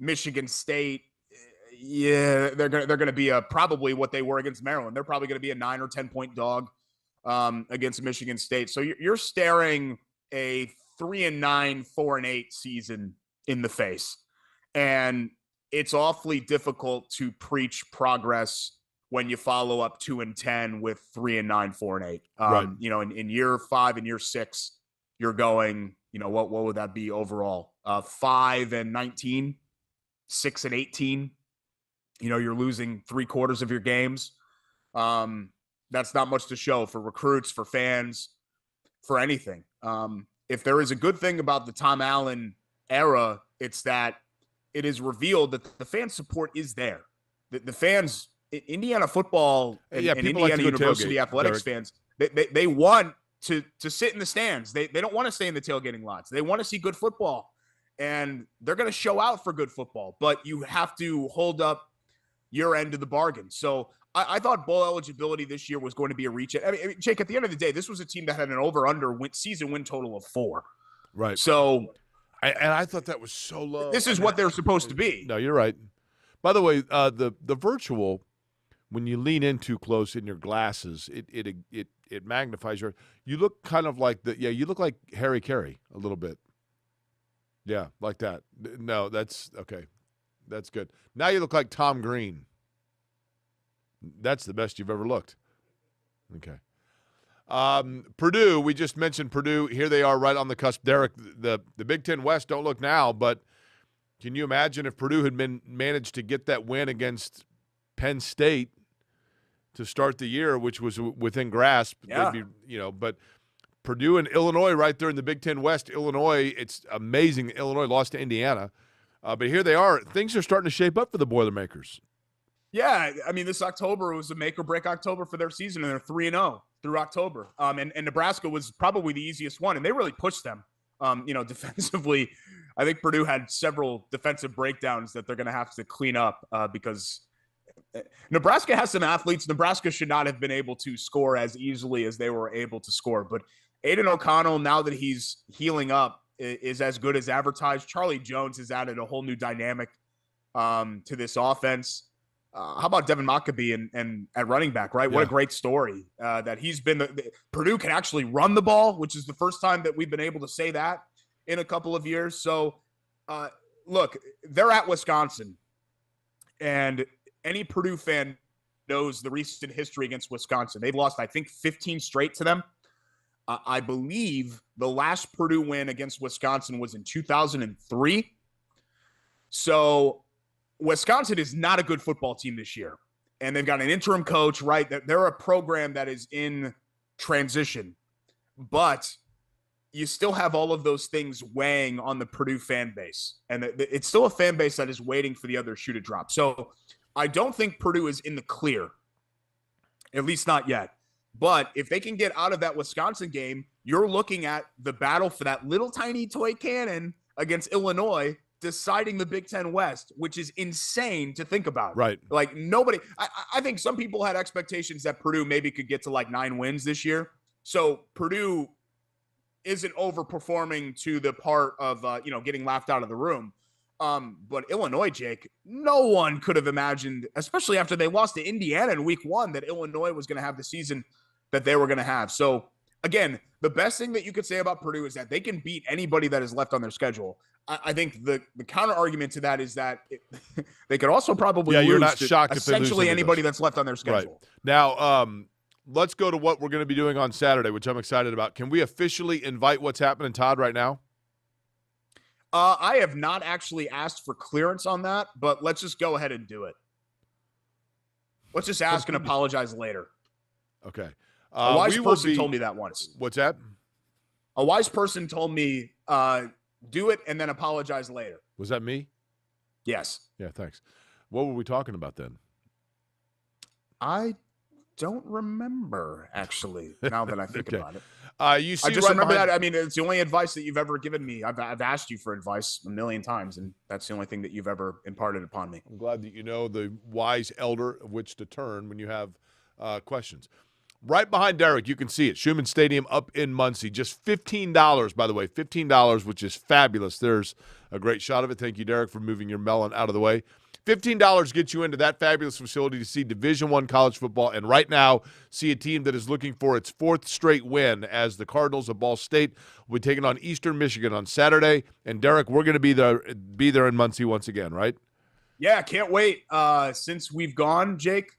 Michigan State, yeah, they're going to be probably what they were against Maryland. They're probably going to be a 9 or 10 point dog against Michigan State. So you're staring a 3-9, 4-8 season in the face. And it's awfully difficult to preach progress when you follow up 2-10 with 3-9, 4-8. Right. In year 5 and year 6, you're going, what would that be overall? 5-19, 6-18. You're losing 3/4 of your games. That's not much to show for recruits, for fans, for anything. If there is a good thing about the Tom Allen era, it's that it is revealed that the fan support is there. The fans, Indiana football and Indiana University athletics fans, they want to sit in the stands. They don't want to stay in the tailgating lots. They want to see good football, and they're going to show out for good football. But you have to hold up your end of the bargain. So I thought bowl eligibility this year was going to be a reach. I mean, Jake, at the end of the day, this was a team that had an over-under season win total of 4. Right. So, I thought that was so low. This is what they're supposed to be. No, you're right. By the way, the virtual, when you lean in too close in your glasses, it magnifies your. You look kind of like you look like Harry Carey a little bit. Yeah, like that. No, that's okay. That's good. Now you look like Tom Green. That's the best you've ever looked. Okay. Purdue, we just mentioned Purdue. Here they are right on the cusp. Derek, the Big Ten West don't look now, but can you imagine if Purdue had managed to get that win against Penn State to start the year, which was within grasp? Yeah. But Purdue and Illinois right there in the Big Ten West. Illinois, it's amazing. Illinois lost to Indiana. But here they are. Things are starting to shape up for the Boilermakers. Yeah, I mean, this October was a make-or-break October for their season, and they're 3-0 through October. And Nebraska was probably the easiest one, and they really pushed them. Defensively, I think Purdue had several defensive breakdowns that they're going to have to clean up because Nebraska has some athletes. Nebraska should not have been able to score as easily as they were able to score. But Aiden O'Connell, now that he's healing up, is as good as advertised. Charlie Jones has added a whole new dynamic to this offense. How about Devin Maccabee and at running back, right? Yeah. What a great story that he's been. Purdue can actually run the ball, which is the first time that we've been able to say that in a couple of years. So, look, they're at Wisconsin, and any Purdue fan knows the recent history against Wisconsin. They've lost, I think, 15 straight to them. I believe the last Purdue win against Wisconsin was in 2003. So Wisconsin is not a good football team this year, and they've got an interim coach, right? They're a program that is in transition, but you still have all of those things weighing on the Purdue fan base, and it's still a fan base that is waiting for the other shoe to drop. So I don't think Purdue is in the clear, at least not yet. But if they can get out of that Wisconsin game, you're looking at the battle for that little tiny toy cannon against Illinois, deciding the Big Ten West, which is insane to think about. Right. Like nobody, I think some people had expectations that Purdue maybe could get to like 9 wins this year. So Purdue isn't overperforming to the part of, getting laughed out of the room. But Illinois, Jake, no one could have imagined, especially after they lost to Indiana in week 1, that Illinois was going to have the season that they were going to have. So again, the best thing that you could say about Purdue is that they can beat anybody that is left on their schedule. I think the counter argument to that is that they could also probably lose you're not to shocked if they lose essentially any of anybody those. that's left on their schedule. Right. Now, let's go to what we're going to be doing on Saturday, which I'm excited about. Can we officially invite what's happening, Todd, right now? I have not actually asked for clearance on that, but let's just go ahead and do it. Let's just ask and apologize later. Okay. A wise person told me that once. What's that? A wise person told me, do it and then apologize later. Was that me? Yes. Yeah, thanks. What were we talking about then? I don't remember, actually, now that I think Okay. about it. You see I just right remember behind- that. I mean, it's the only advice that you've ever given me. I've asked you for advice a million times, and that's the only thing that you've ever imparted upon me. I'm glad that you know the wise elder of which to turn when you have questions. Right behind Derek, you can see it. Schumann Stadium up in Muncie. Just $15, by the way. $15, which is fabulous. There's a great shot of it. Thank you, Derek, for moving your melon out of the way. $15 gets you into that fabulous facility to see Division I college football, and right now see a team that is looking for its 4th straight win as the Cardinals of Ball State will be taking on Eastern Michigan on Saturday. And, Derek, we're going to be there in Muncie once again, right? Yeah, can't wait. Since we've gone, Jake,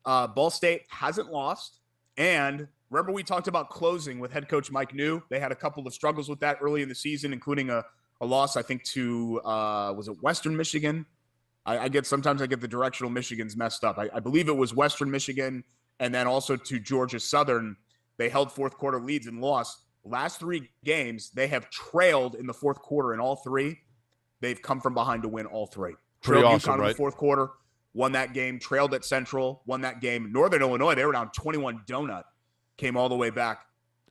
Ball State hasn't lost. And remember we talked about closing with head coach Mike New. They had a couple of struggles with that early in the season, including a loss, I think, to was it Western Michigan? Sometimes I get the directional Michigans messed up. I believe it was Western Michigan, and then also to Georgia Southern. They held fourth quarter leads and lost. Last 3 games, they have trailed in the fourth quarter in all 3. They've come from behind to win all 3. Pretty Trailed awesome, UConn in right? the fourth quarter, won that game, trailed at Central, won that game. Northern Illinois, they were down 21 donut, came all the way back.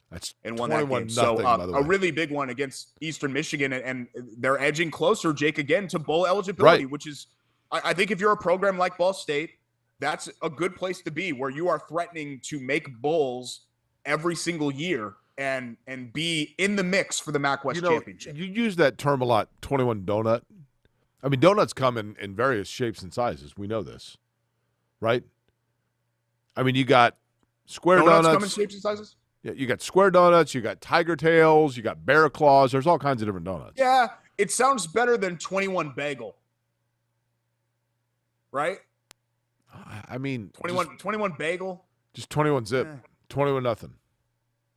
That's and won that game. So a really big one against Eastern Michigan, and they're edging closer, Jake, again to bowl eligibility, which is, I think if you're a program like Ball State, that's a good place to be, where you are threatening to make bowls every single year and be in the mix for the MAC West Championship. You use that term a lot, 21 donut. I mean, donuts come in various shapes and sizes. We know this, right? I mean, you got square donuts. Come in shapes and sizes? Yeah, you got square donuts, you got tiger tails, you got bear claws. There's all kinds of different donuts. Yeah, it sounds better than 21 bagel. Right? I mean, 21 bagel. Just 21 zip. 21 nothing.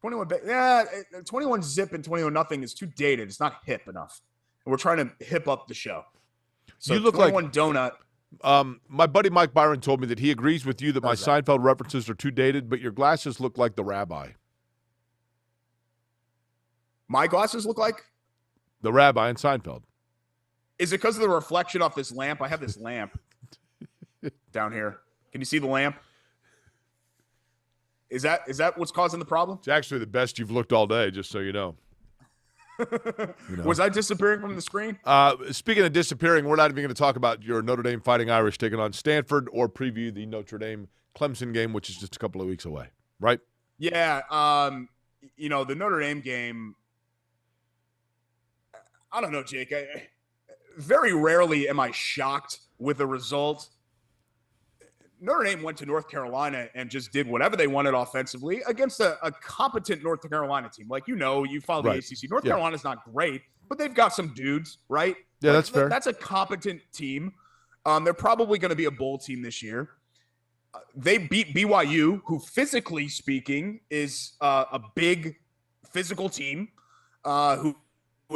21 zip and 21 nothing is too dated. It's not hip enough. And we're trying to hip up the show. So you look 21 like donut. My buddy Mike Byron told me that he agrees with you that my Seinfeld references are too dated, but your glasses look like the rabbi. My glasses look like? The rabbi in Seinfeld. Is it because of the reflection off this lamp? I have this lamp down here. Can you see the lamp? Is that what's causing the problem? It's actually the best you've looked all day, just so you know. Was I disappearing from the screen? Speaking of disappearing, we're not even going to talk about your Notre Dame Fighting Irish taking on Stanford or preview the Notre Dame Clemson game, which is just a couple of weeks away, right? Yeah. The Notre Dame game, I don't know, Jake. Very rarely am I shocked with the result. Notre Dame went to North Carolina and just did whatever they wanted offensively against a competent North Carolina team. Like, you follow the ACC. North Carolina's not great, but they've got some dudes, right? Yeah, that's fair. That's a competent team. They're probably going to be a bowl team this year. They beat BYU, who physically speaking is a big physical team who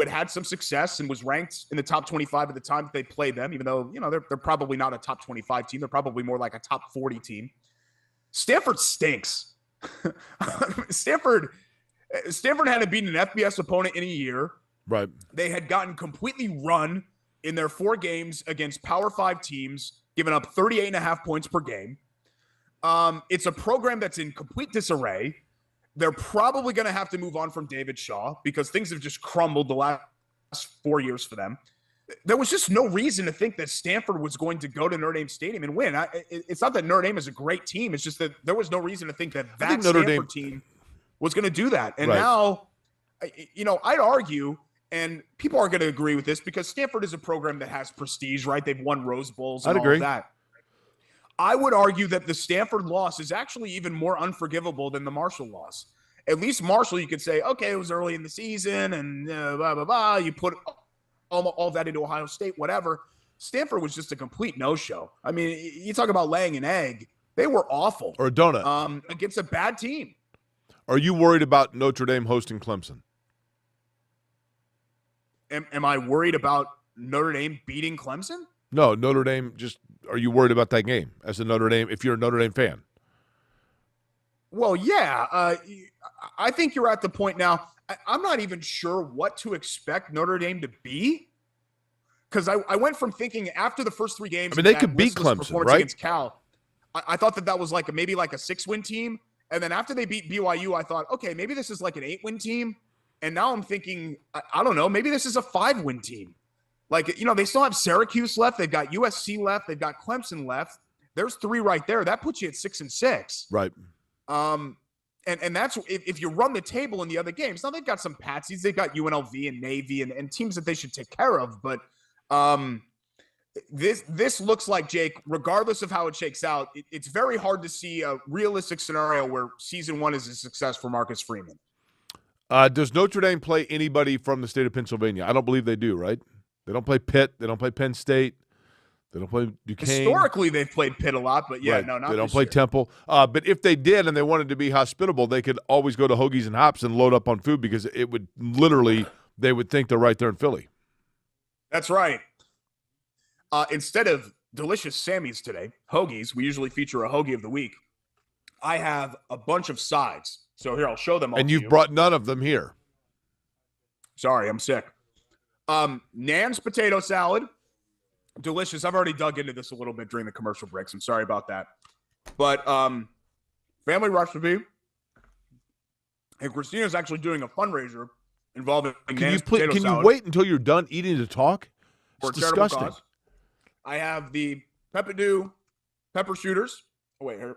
had some success and was ranked in the top 25 at the time that they played them, even though, they're probably not a top 25 team. They're probably more like a top 40 team. Stanford stinks. Stanford hadn't beaten an FBS opponent in a year. Right. They had gotten completely run in their 4 games against Power 5 teams, giving up 38.5 points per game. It's a program that's in complete disarray. They're probably going to have to move on from David Shaw because things have just crumbled the last 4 years for them. There was just no reason to think that Stanford was going to go to Notre Dame Stadium and win. It's not that Notre Dame is a great team. It's just that there was no reason to think that Stanford team was going to do that. And now, I'd argue, and people are going to agree with this because Stanford is a program that has prestige, right? They've won Rose Bowls and all of that. I would argue that the Stanford loss is actually even more unforgivable than the Marshall loss. At least Marshall, you could say, okay, it was early in the season and blah, blah, blah. You put all that into Ohio State, whatever. Stanford was just a complete no-show. I mean, you talk about laying an egg. They were awful. Or a donut. Against a bad team. Are you worried about Notre Dame hosting Clemson? Am I worried about Notre Dame beating Clemson? No, Notre Dame are you worried about that game as a Notre Dame, if you're a Notre Dame fan? Well, yeah. I think you're at the point now. I'm not even sure what to expect Notre Dame to be. Because I went from thinking after the first 3 games. I mean, they could beat Clemson, right? Against Cal. I thought that was maybe like a 6-win team. And then after they beat BYU, I thought, okay, maybe this is like an 8-win team. And now I'm thinking, I don't know, maybe this is a 5-win team. They still have Syracuse left. They've got USC left. They've got Clemson left. There's 3 right there. That puts you at 6-6. Right. And that's if you run the table in the other games. Now they've got some patsies. They've got UNLV and Navy and teams that they should take care of. But this looks like, Jake, regardless of how it shakes out, it's very hard to see a realistic scenario where season 1 is a success for Marcus Freeman. Does Notre Dame play anybody from the state of Pennsylvania? I don't believe they do, right? They don't play Pitt. They don't play Penn State. They don't play Duquesne. Historically, they've played Pitt a lot, but yeah, right. No, not they don't this play year. Temple. But if they did and they wanted to be hospitable, they could always go to Hoagies and Hops and load up on food because it would literally they would think they're right there in Philly. That's right. Instead of delicious Sammys today, hoagies, we usually feature a hoagie of the week. I have a bunch of sides. So here, I'll show them all. And you've brought none of them here. Sorry, I'm sick. Nan's potato salad. Delicious. I've already dug into this a little bit during the commercial breaks. I'm sorry about that. But family recipe. And Christina's actually doing a fundraiser involving Nan's potato salad. Can you wait until you're done eating to talk? It's disgusting. Charitable cause. I have the Peppadew pepper shooters. Oh, wait, here.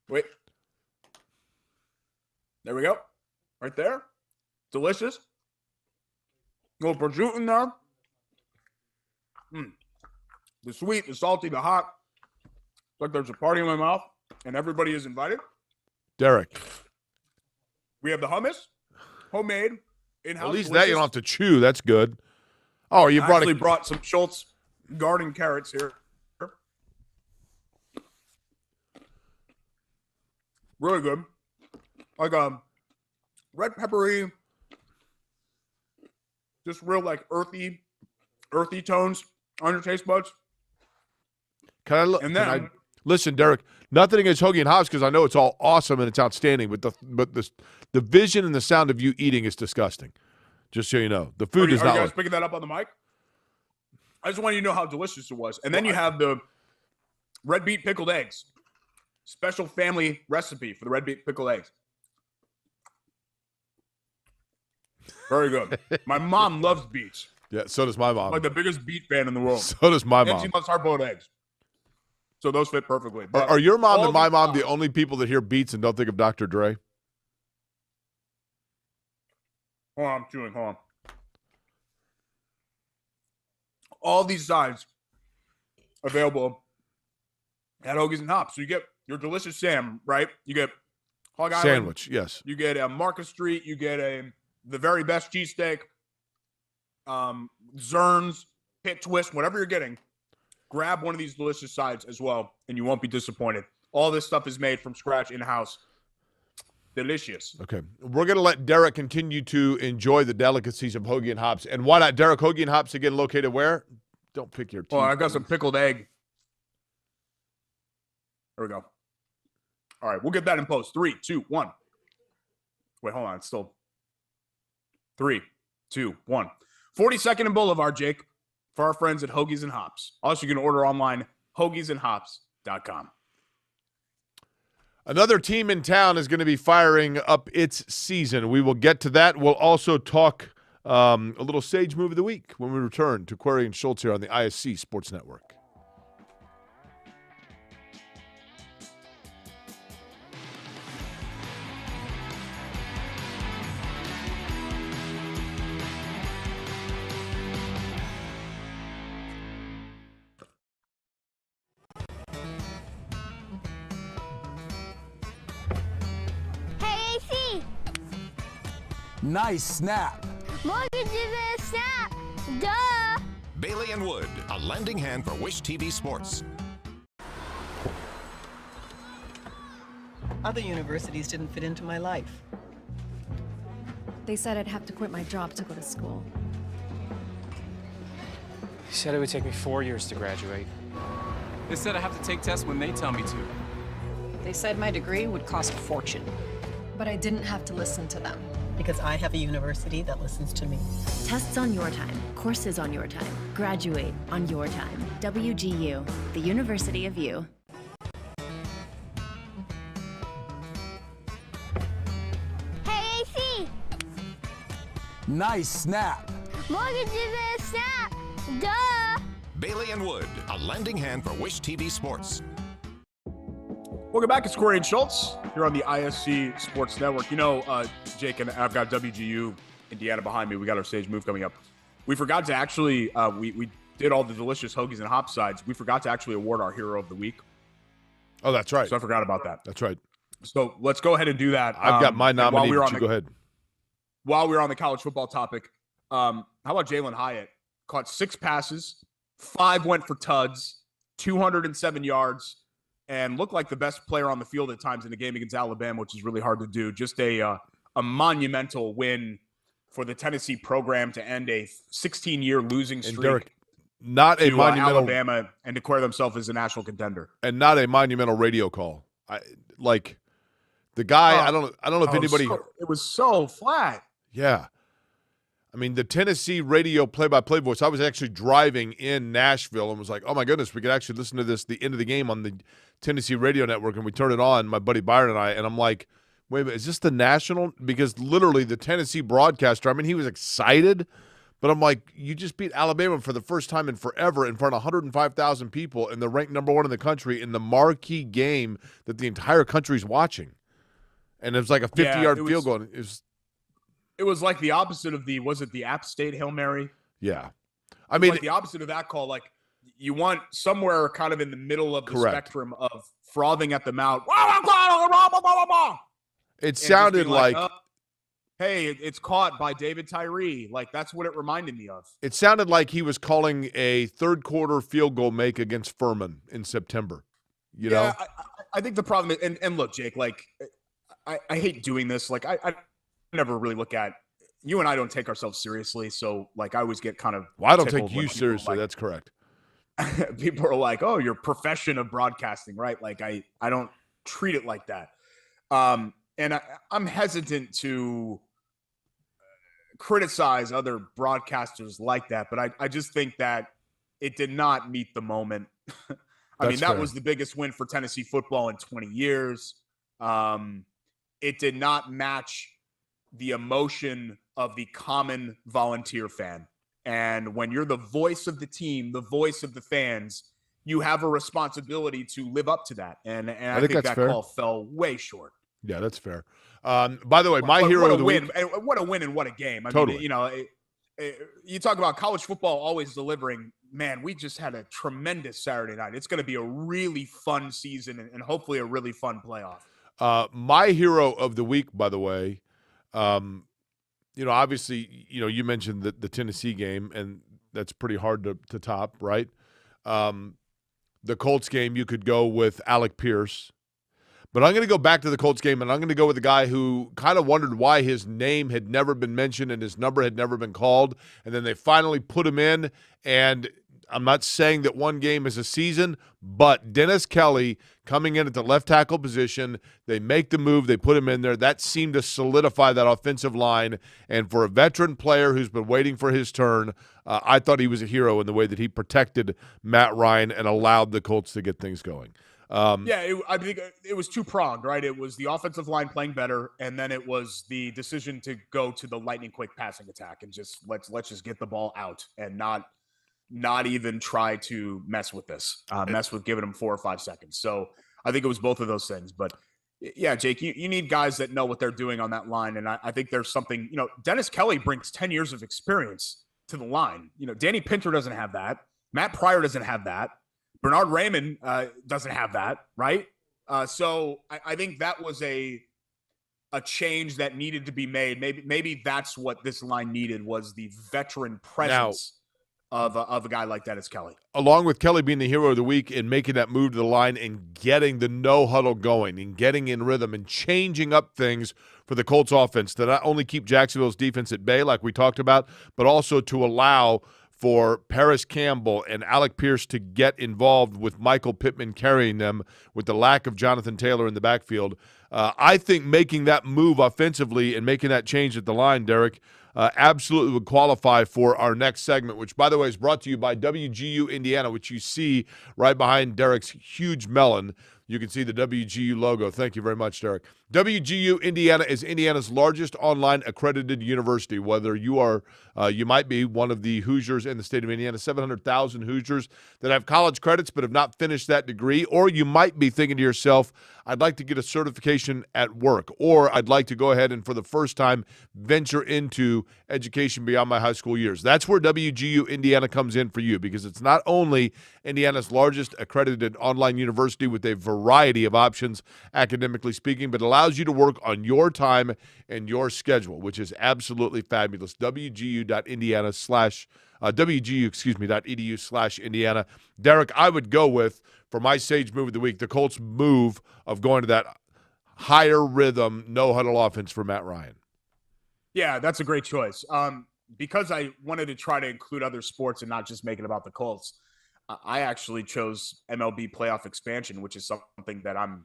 Wait. There we go. Right there. Delicious. Little prosciutto in there. The sweet, the salty, the hot. It's like there's a party in my mouth, and everybody is invited. Derek. We have the hummus, homemade, in-house. At least delicious. that you don't have to chew. That's good. Oh, you brought some Schultz garden carrots here. Really good. Like red peppery, just real like earthy tones on your taste buds. Listen, Derek, nothing against Hoagie and Hops because I know it's all awesome and it's outstanding, but the vision and the sound of you eating is disgusting. Just so you know. The food is not. Are you guys picking that up on the mic? I just want you to know how delicious it was. And then you have the red beet pickled eggs. Special family recipe for the red beet pickled eggs. Very good. My mom loves beets. Yeah, so does my mom. Like the biggest beet fan in the world. So does my mom. And she loves hard-boiled eggs. So those fit perfectly. Are your mom and my mom the only people that hear beets and don't think of Dr. Dre? Hold on, I'm chewing. Hold on. All these sides available at Hoagies and Hops. So you get your delicious Sam, right? You get Hog Island sandwich, yes. You get a Marcus Street. You get the very best cheesesteak. Zerns, pit twist, whatever you're getting. Grab one of these delicious sides as well, and you won't be disappointed. All this stuff is made from scratch in-house. Delicious. Okay. We're going to let Derek continue to enjoy the delicacies of Hoagie and Hops. And why not, Derek? Hoagie and Hops, again, located where? Don't pick your teeth. Oh, I got some pickled egg. There we go. All right, we'll get that in post. 3, 2, 1. Wait, hold on. It's still 3, 2, 1. 42nd and Boulevard, Jake, for our friends at Hoagies and Hops. Also, you can order online, hoagiesandhops.com. Another team in town is going to be firing up its season. We will get to that. We'll also talk a little Sage Move of the Week when we return to Query and Schultz here on the ISC Sports Network. Nice snap. Mortgage is a snap. Duh. Bailey and Wood, a lending hand for Wish TV Sports. Other universities didn't fit into my life. They said I'd have to quit my job to go to school. They said it would take me 4 years to graduate. They said I have to take tests when they tell me to. They said my degree would cost a fortune. But I didn't have to listen to them. Because I have a university that listens to me. Tests on your time, courses on your time, graduate on your time. WGU, the University of You. Hey, AC. Nice snap. Mortgage is a snap. Duh. Bailey and Wood, a lending hand for Wish TV Sports. Welcome back. It's Corey and Schultz here on the ISC Sports Network. You know, Jake, and I've got WGU Indiana behind me. We got our stage move coming up. We forgot to actually, we did all the delicious hoagies and hop sides. We forgot to actually award our Hero of the Week. Oh, that's right. So I forgot about that. That's right. So let's go ahead and do that. I've got my nominee. Go ahead. While we were on the college football topic, how about Jalen Hyatt? Caught 6 passes, 5 went for tuds, 207 yards, and looked like the best player on the field at times in the game against Alabama, which is really hard to do. Just a monumental win for the Tennessee program to end a 16-year losing streak. And Derek, not a monumental Alabama and declare themselves as a national contender, and not a monumental radio call. Like the guy. I don't know if anybody. It was so flat. Yeah. I mean, the Tennessee radio play-by-play voice, I was actually driving in Nashville and was like, oh, my goodness, we could actually listen to this the end of the game on the Tennessee radio network, and we turned it on, my buddy Byron and I'm like, wait a minute, is this the national? Because literally the Tennessee broadcaster, I mean, he was excited, but I'm like, you just beat Alabama for the first time in forever in front of 105,000 people, and they're ranked number 1 in the country in the marquee game that the entire country's watching. And it was like a 50-yard field goal. It was like the opposite of was it the App State Hail Mary? Yeah. I mean, like the opposite of that call. Like you want somewhere kind of in the middle of the spectrum of frothing at the mouth. It sounded like hey, it's caught by David Tyree. Like that's what it reminded me of. It sounded like he was calling a third quarter field goal make against Furman in September. You know? I think the problem is, and look, Jake, like I hate doing this. Like I never really look at you and I don't take ourselves seriously. So like I always get kind of I don't take you seriously. That's correct. People are like, oh, your profession of broadcasting, right? Like I don't treat it like that. And I'm hesitant to criticize other broadcasters like that, but I just think that it did not meet the moment. That was the biggest win for Tennessee football in 20 years. It did not match the emotion of the common volunteer fan. And when you're the voice of the team, the voice of the fans, you have a responsibility to live up to that. And I think that call fell way short. Yeah, that's fair. By the way, my hero of the week. What a win and what a game. I totally. mean, you know, you talk about college football always delivering. Man, we just had a tremendous Saturday night. It's going to be a really fun season and hopefully a really fun playoff. My hero of the week, by the way, you know, obviously, you know, you mentioned the Tennessee game, and that's pretty hard to top, right? The Colts game, you could go with Alec Pierce. But I'm going to go back to the Colts game, and I'm going to go with a guy who kind of wondered why his name had never been mentioned and his number had never been called, and then they finally put him in. And I'm not saying that one game is a season, but Dennis Kelly coming in at the left tackle position, they make the move, they put him in there. That seemed to solidify that offensive line. And for a veteran player who's been waiting for his turn, I thought he was a hero in the way that he protected Matt Ryan and allowed the Colts to get things going. I think it was two-pronged, right? It was the offensive line playing better, and then it was the decision to go to the lightning quick passing attack and just let's just get the ball out and not even try to mess with this, mess with giving them 4 or 5 seconds. So I think it was both of those things. But yeah, Jake, you need guys that know what they're doing on that line. And I think there's something, you know, Dennis Kelly brings 10 years of experience to the line. You know, Danny Pinter doesn't have that. Matt Pryor doesn't have that. Bernard Raymond doesn't have that, right? So I think that was a a change that needed to be made. Maybe that's what this line needed, was the veteran presence of a guy like Dennis Kelly. Along with Kelly being the hero of the week and making that move to the line and getting the no huddle going and getting in rhythm and changing up things for the Colts offense to not only keep Jacksonville's defense at bay like we talked about, but also to allow for Paris Campbell and Alec Pierce to get involved with Michael Pittman carrying them with the lack of Jonathan Taylor in the backfield. I think making that move offensively and making that change at the line, Derek, absolutely would qualify for our next segment, which, by the way, is brought to you by WGU Indiana, which you see right behind Derek's huge melon. You can see the WGU logo. Thank you very much, Derek. WGU Indiana is Indiana's largest online accredited university. Whether you are, you might be one of the Hoosiers in the state of Indiana, 700,000 Hoosiers that have college credits but have not finished that degree, or you might be thinking to yourself, I'd like to get a certification at work, or I'd like to go ahead and for the first time venture into education beyond my high school years. That's where WGU Indiana comes in for you, because it's not only Indiana's largest accredited online university with a variety of options, academically speaking, but allows you to work on your time and your schedule, which is absolutely fabulous. WGU.edu/Indiana. Derek, I would go with, for my Sage move of the week, the Colts move of going to that higher rhythm, no huddle offense for Matt Ryan. Yeah, that's a great choice. Because I wanted to try to include other sports and not just make it about the Colts, I actually chose MLB playoff expansion, which is something that I'm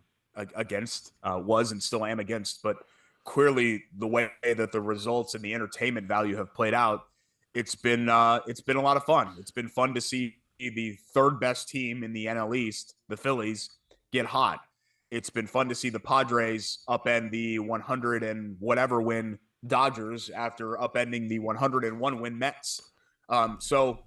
against, was and still am against. But clearly, the way that the results and the entertainment value have played out, it's been a lot of fun. It's been fun to see the third best team in the NL East, the Phillies, get hot. It's been fun to see the Padres upend the 100 and whatever win Dodgers after upending the 101 win Mets. So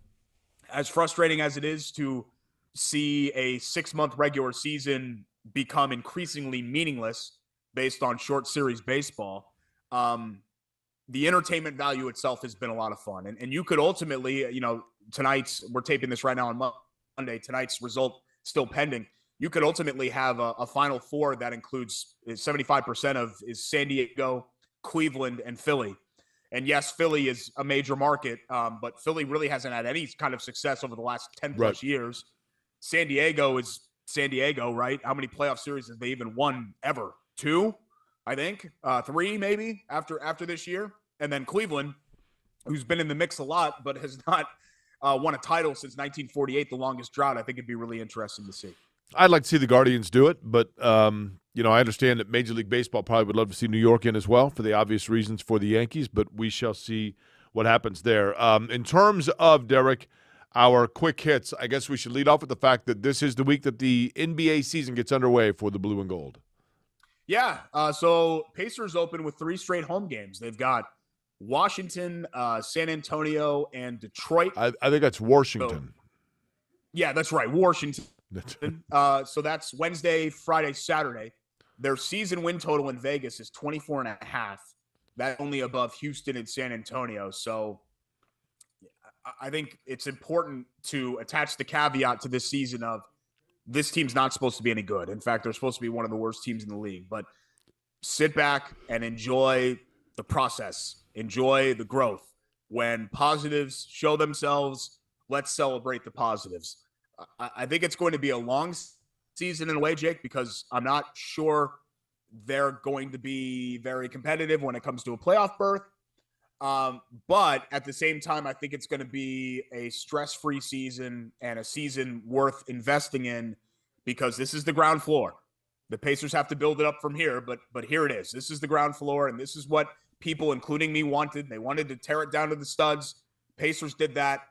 as frustrating as it is to see a 6-month regular season become increasingly meaningless based on short series baseball, the entertainment value itself has been a lot of fun. And you could ultimately, we're taping this right now on Monday, tonight's result still pending. You could ultimately have a Final Four that includes 75% of is San Diego, Cleveland, and Philly. And yes, Philly is a major market, but Philly really hasn't had any kind of success over the last 10 plus years. San Diego is San Diego, right? How many playoff series have they even won ever? 2, I think, 3 maybe after this year. And then Cleveland, who's been in the mix a lot, but has not won a title since 1948, the longest drought. I think it'd be really interesting to see. I'd like to see the Guardians do it, but I understand that Major League Baseball probably would love to see New York in as well for the obvious reasons for the Yankees, but we shall see what happens there. In terms of, Derek, our quick hits, I guess we should lead off with the fact that this is the week that the NBA season gets underway for the Blue and Gold. Yeah, so Pacers open with 3 straight home games. They've got Washington, San Antonio, and Detroit. I think that's Washington. So, yeah, that's right, Washington. So that's Wednesday, Friday, Saturday. Their season win total in Vegas is 24.5. That's only above Houston and San Antonio. So I think it's important to attach the caveat to this season of this team's not supposed to be any good. In fact, they're supposed to be one of the worst teams in the league. But sit back and enjoy the process. Enjoy the growth. When positives show themselves, let's celebrate the positives. I think it's going to be a long season in a way, Jake, because I'm not sure they're going to be very competitive when it comes to a playoff berth. But at the same time, I think it's going to be a stress-free season and a season worth investing in because this is the ground floor. The Pacers have to build it up from here, but here it is. This is the ground floor, and this is what people, including me, wanted. They wanted to tear it down to the studs. Pacers did that.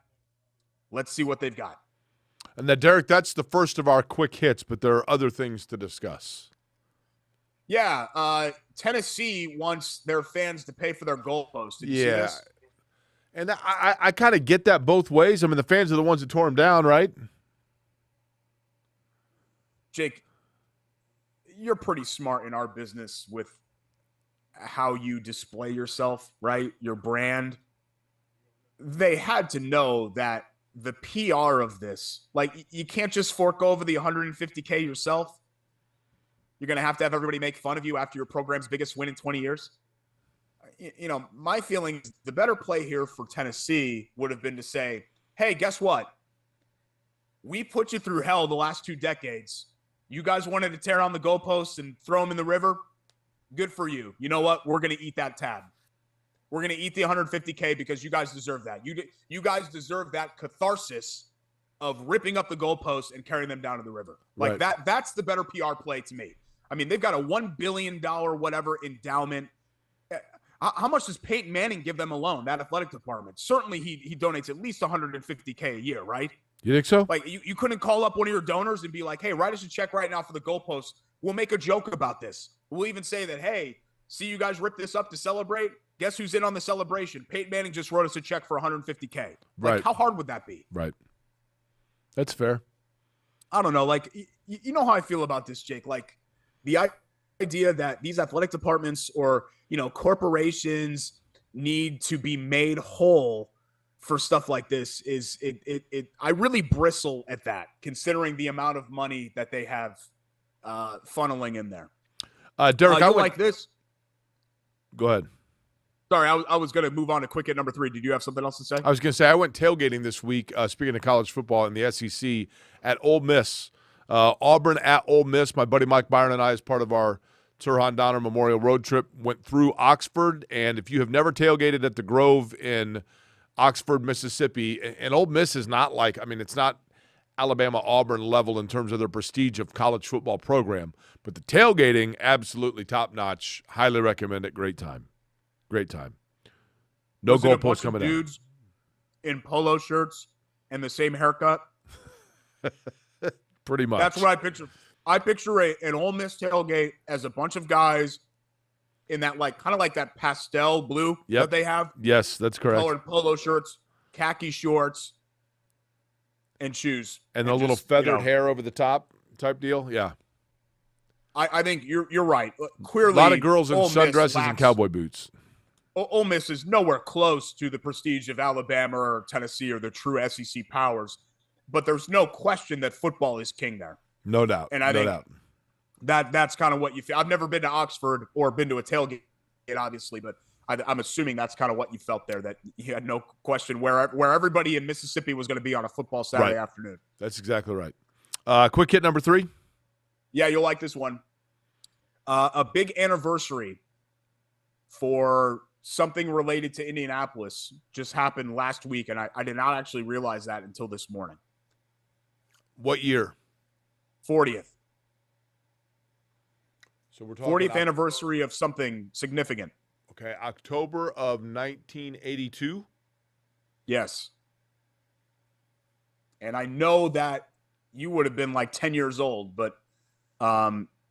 Let's see what they've got. And now, Derek, that's the first of our quick hits, but there are other things to discuss. Yeah, Tennessee wants their fans to pay for their goalposts. Did you see this? And I kind of get that both ways. I mean, the fans are the ones that tore them down, right? Jake, you're pretty smart in our business with how you display yourself, right? Your brand. They had to know that the PR of this, like, you can't just fork over the $150K yourself. You're going to have everybody make fun of you after your program's biggest win in 20 years. My feeling is the better play here for Tennessee would have been to say, hey, guess what? We put you through hell the last 2 decades. You guys wanted to tear on the goalposts and throw them in the river. Good for you. You know what? We're going to eat that tab. We're going to eat the $150K because you guys deserve that. You guys deserve that catharsis of ripping up the goalposts and carrying them down to the river. Like Right. that's the better PR play to me. I mean, they've got a $1 billion whatever endowment. How much does Peyton Manning give them alone, that athletic department? Certainly he donates at least $150K a year, right? You think so? Like you couldn't call up one of your donors and be like, hey, write us a check right now for the goalposts. We'll make a joke about this. We'll even say that, hey, see you guys rip this up to celebrate. Guess who's in on the celebration? Peyton Manning just wrote us a check for $150K. Like, Right. how hard would that be? Right. That's fair. I don't know. Like, you know how I feel about this, Jake. Like, the idea that these athletic departments or, corporations need to be made whole for stuff like this is I really bristle at that, considering the amount of money that they have funneling in there. Derek, I would like this. Go ahead. Sorry, I was going to move on to quick hit number 3. Did you have something else to say? I was going to say I went tailgating this week, speaking of college football in the SEC, at Ole Miss. Auburn at Ole Miss. My buddy Mike Byron and I, as part of our Turhan Donner Memorial Road Trip, went through Oxford. And if you have never tailgated at the Grove in Oxford, Mississippi, and Ole Miss is not it's not Alabama, Auburn level in terms of their prestige of college football program. But the tailgating, absolutely top-notch. Highly recommend it. Great time. Great time. No goalposts coming down. Dudes in polo shirts and the same haircut. Pretty much. That's what I picture. I picture an Ole Miss tailgate as a bunch of guys in that kind of like that pastel blue that they have. Yes, that's correct. Colored polo shirts, khaki shorts, and shoes. And the little feathered hair over the top type deal. Yeah. I think you're right. Clearly, a lot of girls in Ole Miss sundresses and lacks, cowboy boots. Ole Miss is nowhere close to the prestige of Alabama or Tennessee or the true SEC powers, but there's no question that football is king there. No doubt. And I think that's kind of what you feel. I've never been to Oxford or been to a tailgate, obviously, but I'm assuming that's kind of what you felt there, that you had no question where everybody in Mississippi was going to be on a football Saturday afternoon. That's exactly right. Quick hit number 3. Yeah, you'll like this one. A big anniversary for something related to Indianapolis just happened last week, and I did not actually realize that until this morning. What year? 40th. So we're talking 40th anniversary of something significant. Okay, October of 1982. Yes. And I know that you would have been like 10 years old, but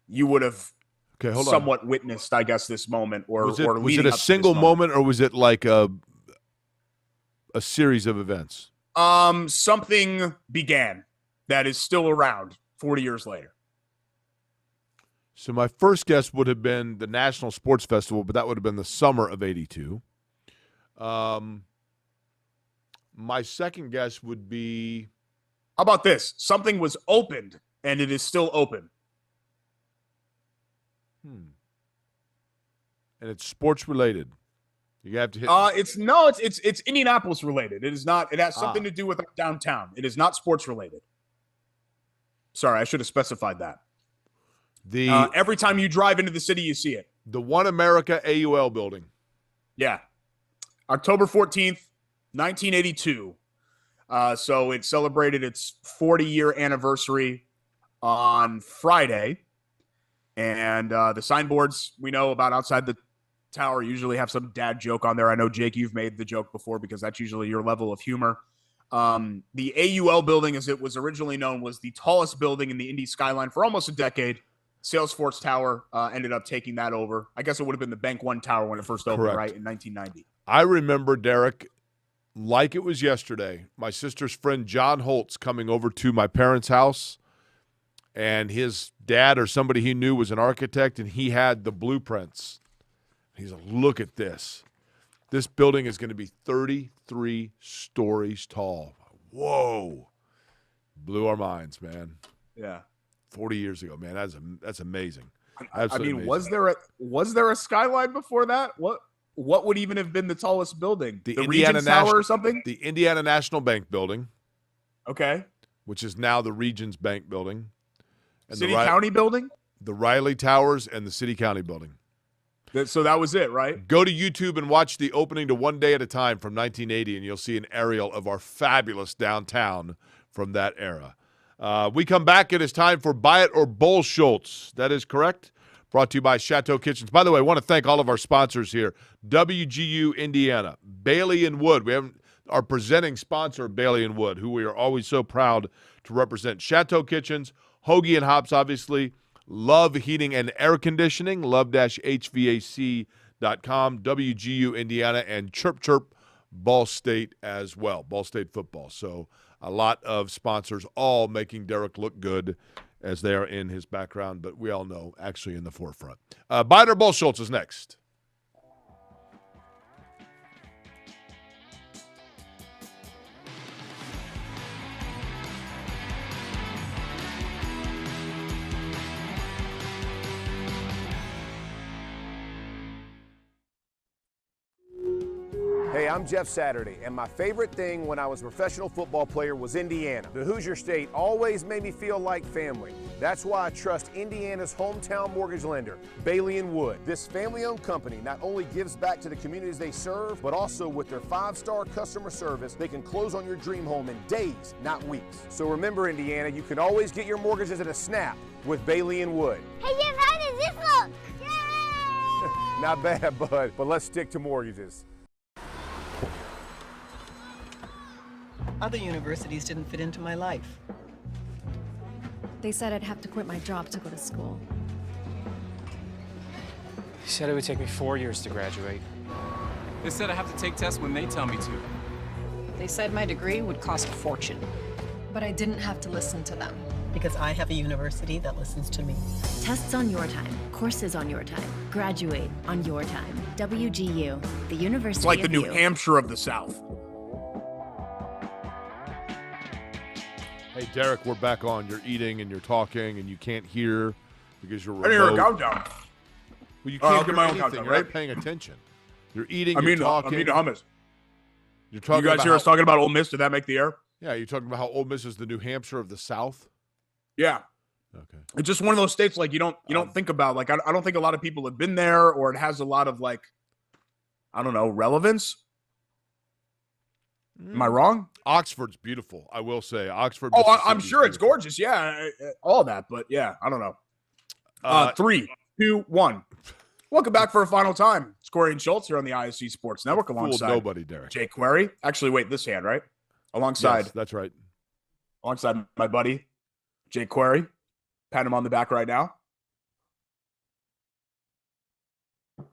you would have somewhat witnessed, I guess, this moment. Was it a single moment, or was it like a series of events? Something began that is still around 40 years later. So my first guess would have been the National Sports Festival, but that would have been the summer of 82. My second guess would be... How about this? Something was opened, and it is still open. And it's sports related. You have to hit. It's Indianapolis related. It is not. It has something to do with downtown. It is not sports related. Sorry, I should have specified that. Every time you drive into the city, you see it. The One America AUL building. Yeah, October 14th, 1982. So it celebrated its 40-year anniversary on Friday. And the signboards we know about outside the tower usually have some dad joke on there. I know, Jake, you've made the joke before because that's usually your level of humor. The AUL building, as it was originally known, was the tallest building in the Indy skyline for almost a decade. Salesforce Tower ended up taking that over. I guess it would have been the Bank One Tower when it first opened, right, in 1990. I remember, Derek, like it was yesterday, my sister's friend John Holtz coming over to my parents' house, and his dad or somebody he knew was an architect, and he had the blueprints. He's like, look at this. This building is going to be 33 stories tall. Whoa. Blew our minds, man. Yeah. 40 years ago, man. That's amazing. Absolutely I mean, amazing. was there a skyline before that? What would even have been the tallest building? The Indiana Regents Tower or something? The Indiana National Bank building, Okay. which is now the Regions Bank building. And City County building? The Riley Towers and the City County building. So that was it, right? Go to YouTube and watch the opening to One Day at a Time from 1980, and you'll see an aerial of our fabulous downtown from that era. We come back. It is time for Buy It or Bull Schultz. That is correct. Brought to you by Chateau Kitchens. By the way, I want to thank all of our sponsors here. WGU Indiana, Bailey and Wood. We have our presenting sponsor, Bailey and Wood, who we are always so proud to represent. Chateau Kitchens, Hoagie and Hops, obviously. Love Heating and Air Conditioning, love-hvac.com, WGU Indiana, and Chirp Chirp Ball State as well, Ball State football. So a lot of sponsors all making Derek look good as they are in his background, but we all know actually in the forefront. Buy It or Bull Schultz is next. Hey, I'm Jeff Saturday, and my favorite thing when I was a professional football player was Indiana. The Hoosier State always made me feel like family. That's why I trust Indiana's hometown mortgage lender, Bailey & Wood. This family-owned company not only gives back to the communities they serve, but also with their 5-star customer service, they can close on your dream home in days, not weeks. So remember, Indiana, you can always get your mortgages at a snap with Bailey & Wood. Hey, Jeff, how does this look? Yay! Not bad, bud, but let's stick to mortgages. Other universities didn't fit into my life. They said I'd have to quit my job to go to school. They said it would take me 4 years to graduate. They said I have to take tests when they tell me to. They said my degree would cost a fortune. But I didn't have to listen to them. Because I have a university that listens to me. Tests on your time, courses on your time, graduate on your time. WGU, the University It's like the of New You. Hampshire of the South. Hey, Derek, we're back on. You're eating and you're talking and you can't hear because you're remote. I didn't hear a countdown. Well, you I'll can't get hear my own anything. countdown, You're right? not paying attention. You're eating, I you're mean, talking. the hummus. You're talking You guys about hear us talking about Ole Miss? Did that make the air? Yeah, you're talking about how Ole Miss is the New Hampshire of the South? Yeah. Okay. It's just one of those states like you don't think about. Like I don't think a lot of people have been there, or it has a lot of like, I don't know, relevance. Am I wrong? Oxford's beautiful, I will say. Oxford. Oh, I'm Mississippi's sure it's beautiful. gorgeous. Yeah, all that. But yeah, I don't know. 3, 2, 1. Welcome back for a final time. It's Corey and Schultz here on the ISC Sports Network Fooled alongside nobody, Derek. Jay Query. Actually, wait, this hand, right? Alongside Yes, that's right. alongside my buddy Jay Query. Pat him on the back right now.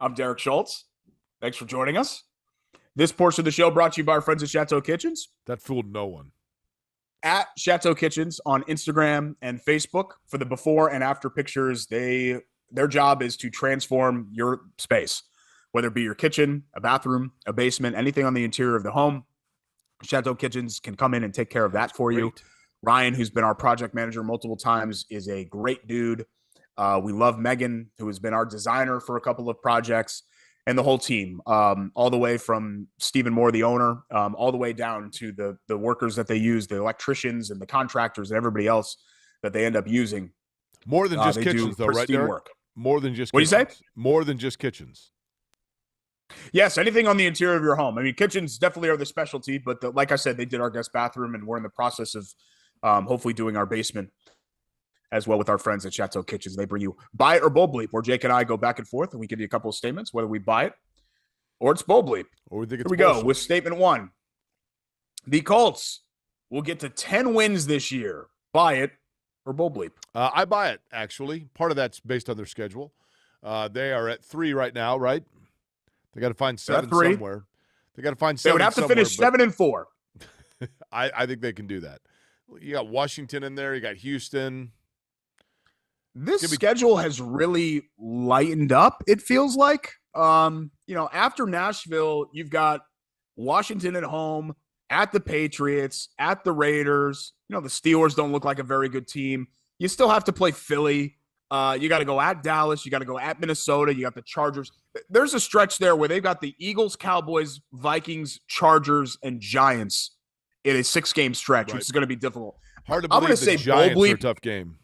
I'm Derek Schultz. Thanks for joining us. This portion of the show brought to you by our friends at Chateau Kitchens. That fooled no one. At Chateau Kitchens on Instagram and Facebook for the before and after pictures. Their job is to transform your space, whether it be your kitchen, a bathroom, a basement, anything on the interior of the home. Chateau Kitchens can come in and take care of that for you. Ryan, who's been our project manager multiple times, is a great dude. We love Megan, who has been our designer for a couple of projects, and the whole team, all the way from Stephen Moore, the owner, all the way down to the workers that they use, the electricians and the contractors and everybody else that they end up using. More than just they do kitchens, though, right, pristine Derek? work. More than just What'd you say? kitchens. More than just kitchens. Yes, anything on the interior of your home. I mean, kitchens definitely are the specialty, but like I said, they did our guest bathroom, and we're in the process of hopefully doing our basement as well with our friends at Chateau Kitchens. They bring you Buy It or Bull Bleep, where Jake and I go back and forth, and we give you a couple of statements, whether we buy it or it's Bull Bleep. Or we think it's Here we go bullshit. with statement 1. The Colts will get to 10 wins this year. Buy it or Bull Bleep. I buy it, actually. Part of that's based on their schedule. They are at 3 right now, right? They got to find 7 somewhere. They got to find 7 They would have to finish 7-4. I think they can do that. You got Washington in there. You got Houston. This schedule has really lightened up, it feels like. After Nashville, you've got Washington at home, at the Patriots, at the Raiders. The Steelers don't look like a very good team. You still have to play Philly. You got to go at Dallas. You got to go at Minnesota. You got the Chargers. There's a stretch there where they've got the Eagles, Cowboys, Vikings, Chargers, and Giants in a 6-game stretch, which is going to be difficult. Hard to believe the Giants are a tough game.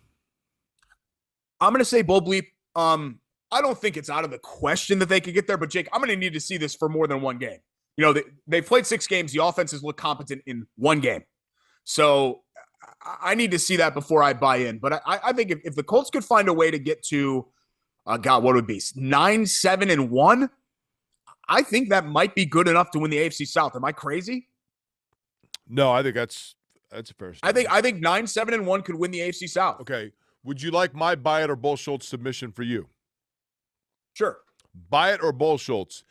I'm going to say Bo Bleep. I don't think it's out of the question that they could get there, but Jake, I'm going to need to see this for more than one game. You know, they've played 6 games. The offenses look competent in one game. So I need to see that before I buy in. But I think if the Colts could find a way to get to, what would it be 9-7-1? I think that might be good enough to win the AFC South. Am I crazy? No, I think that's a fair statement. I think 9-7-1 could win the AFC South. Okay. Would you like my buy it or Bull Schultz submission for you? Sure. Buy it or Bull Schultz.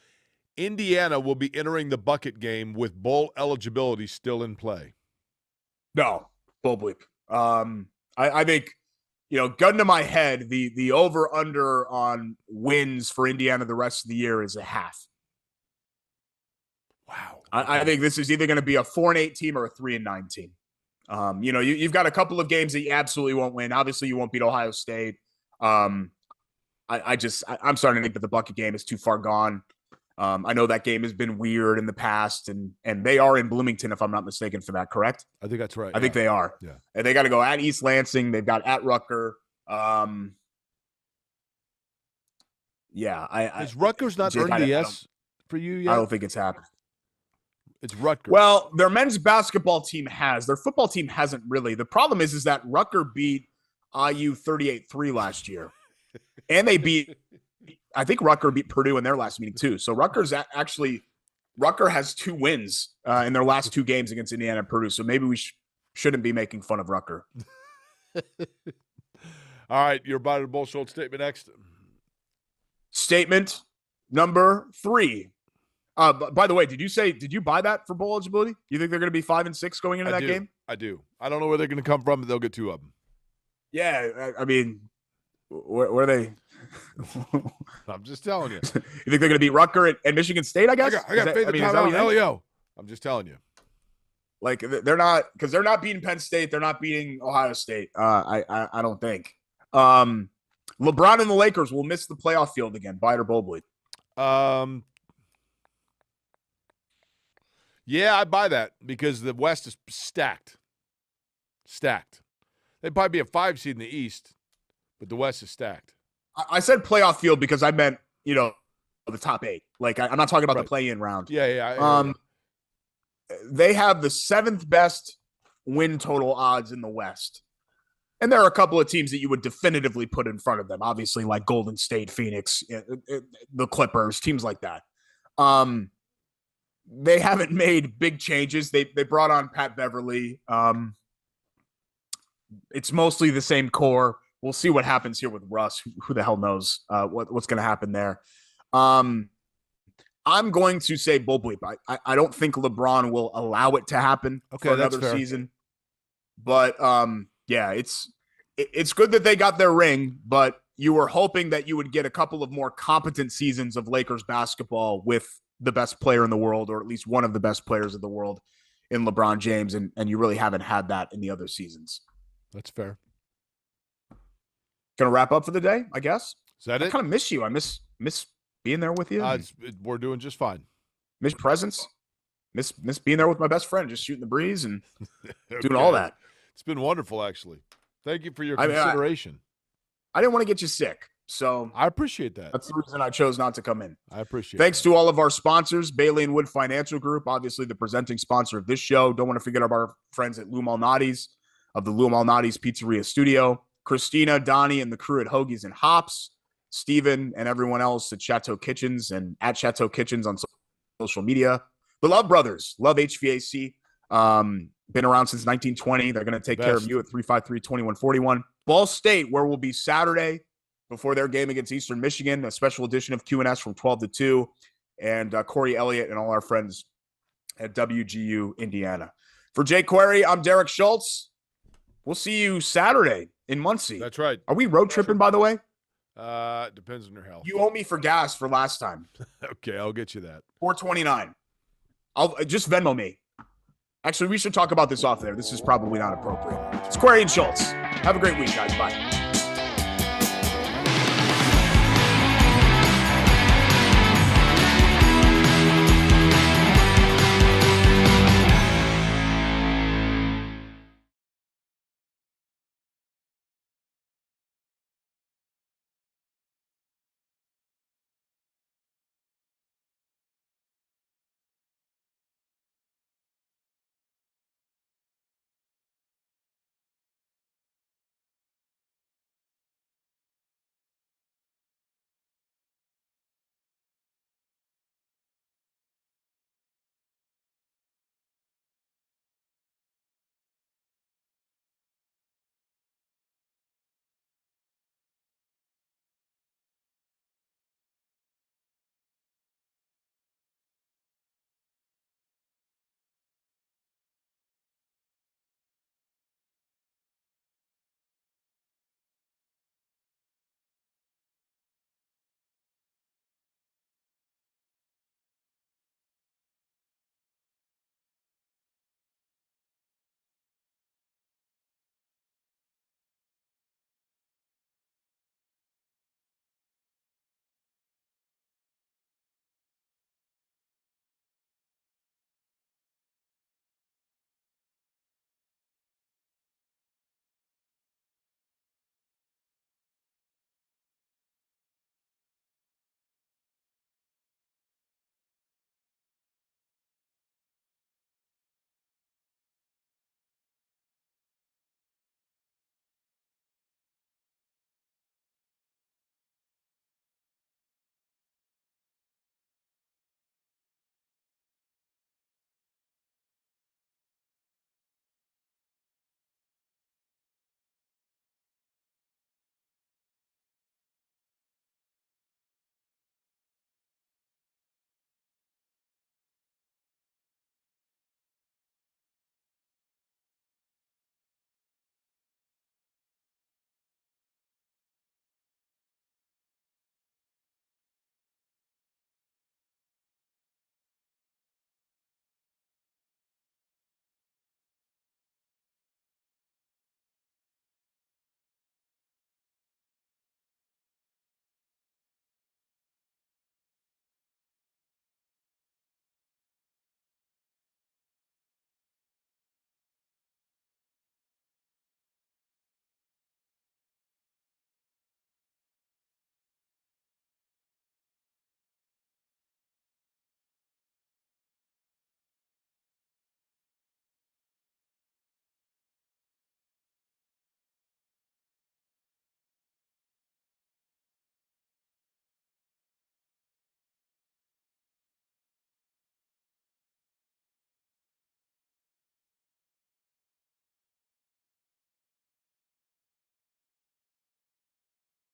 Indiana will be entering the bucket game with bowl eligibility still in play. No, Bull Bleep. I think, gun to my head, the over-under on wins for Indiana the rest of the year is 0.5. Wow. I think this is either going to be a 4-8 team or a 3-9 team. You've got a couple of games that you absolutely won't win. Obviously, you won't beat Ohio State. I'm starting to think that the bucket game is too far gone. I know that game has been weird in the past, and they are in Bloomington, if I'm not mistaken, for that, correct? I think that's right. I think they are. Yeah. And they got to go at East Lansing. They've got at Rutgers. Is Rutgers not earned the S for you yet? I don't think it's happened. It's Rutgers. Well, their men's basketball team has. Their football team hasn't really. The problem is that Rutgers beat IU 38-3 last year. And they beat, I think Rutgers beat Purdue in their last meeting too. So Rutgers has 2 wins in their last 2 games against Indiana and Purdue. So maybe we shouldn't be making fun of Rutgers. All right, your buy it or Bull Schultz statement next. Statement number 3. By the way, did you buy that for bowl eligibility? You think they're going to be 5-6 going into that game? I do. I don't know where they're going to come from, but they'll get 2 of them. Yeah, I mean, where are they? I'm just telling you. You think they're going to beat Rutgers and Michigan State? I guess. I got faith in Elio. I'm just telling you. Like they're not beating Penn State. They're not beating Ohio State. I don't think. LeBron and the Lakers will miss the playoff field again. Buy it or Bull Bleep? Yeah, I buy that because the West is stacked. They'd probably be a 5 seed in the East, but the West is stacked. I said playoff field because I meant, the top 8. Like I'm not talking about the play-in round. Yeah. They have the 7th best win total odds in the West. And there are a couple of teams that you would definitively put in front of them. Obviously, like Golden State, Phoenix, the Clippers, teams like that. They haven't made big changes. They brought on Pat Beverly. It's mostly the same core. We'll see what happens here with Russ. Who the hell knows what's going to happen there? I'm going to say Bull Bleep. I don't think LeBron will allow it to happen for another season. But yeah, it's good that they got their ring, but you were hoping that you would get a couple of more competent seasons of Lakers basketball with the best player in the world, or at least one of the best players in the world in LeBron James, and you really haven't had that in the other seasons. That's fair. Gonna wrap up for the day, I guess. Is that it? I kind of miss you. I miss being there with you. We're doing just fine. Miss presence. Miss being there with my best friend, just shooting the breeze and doing all that. It's been wonderful, actually. Thank you for your consideration. I didn't want to get you sick, so I appreciate that. That's the reason I chose not to come in. I appreciate it. Thanks to all of our sponsors, Bailey and Wood Financial Group, obviously the presenting sponsor of this show. Don't want to forget about our friends at Lou Malnati's of the Lou Malnati's Pizzeria Studio. Christina, Donnie, and the crew at Hoagies and Hops. Steven and everyone else at Chateau Kitchens and at Chateau Kitchens on social media. The Love Brothers, Love HVAC. Been around since 1920. They're going to take care of you at 353-2141. Ball State, where we'll be Saturday before their game against Eastern Michigan, a special edition of Q&S from 12 to 2. And Corey Elliott and all our friends at WGU Indiana. For Jake Query, I'm Derek Schultz. We'll see you Saturday in Muncie. That's right. Are we road tripping, by the way? Depends on your health. You owe me for gas for last time. Okay, I'll get you that. $4.29. I'll just Venmo me. Actually, we should talk about this off there. This is probably not appropriate. It's Query and Schultz. Have a great week, guys. Bye.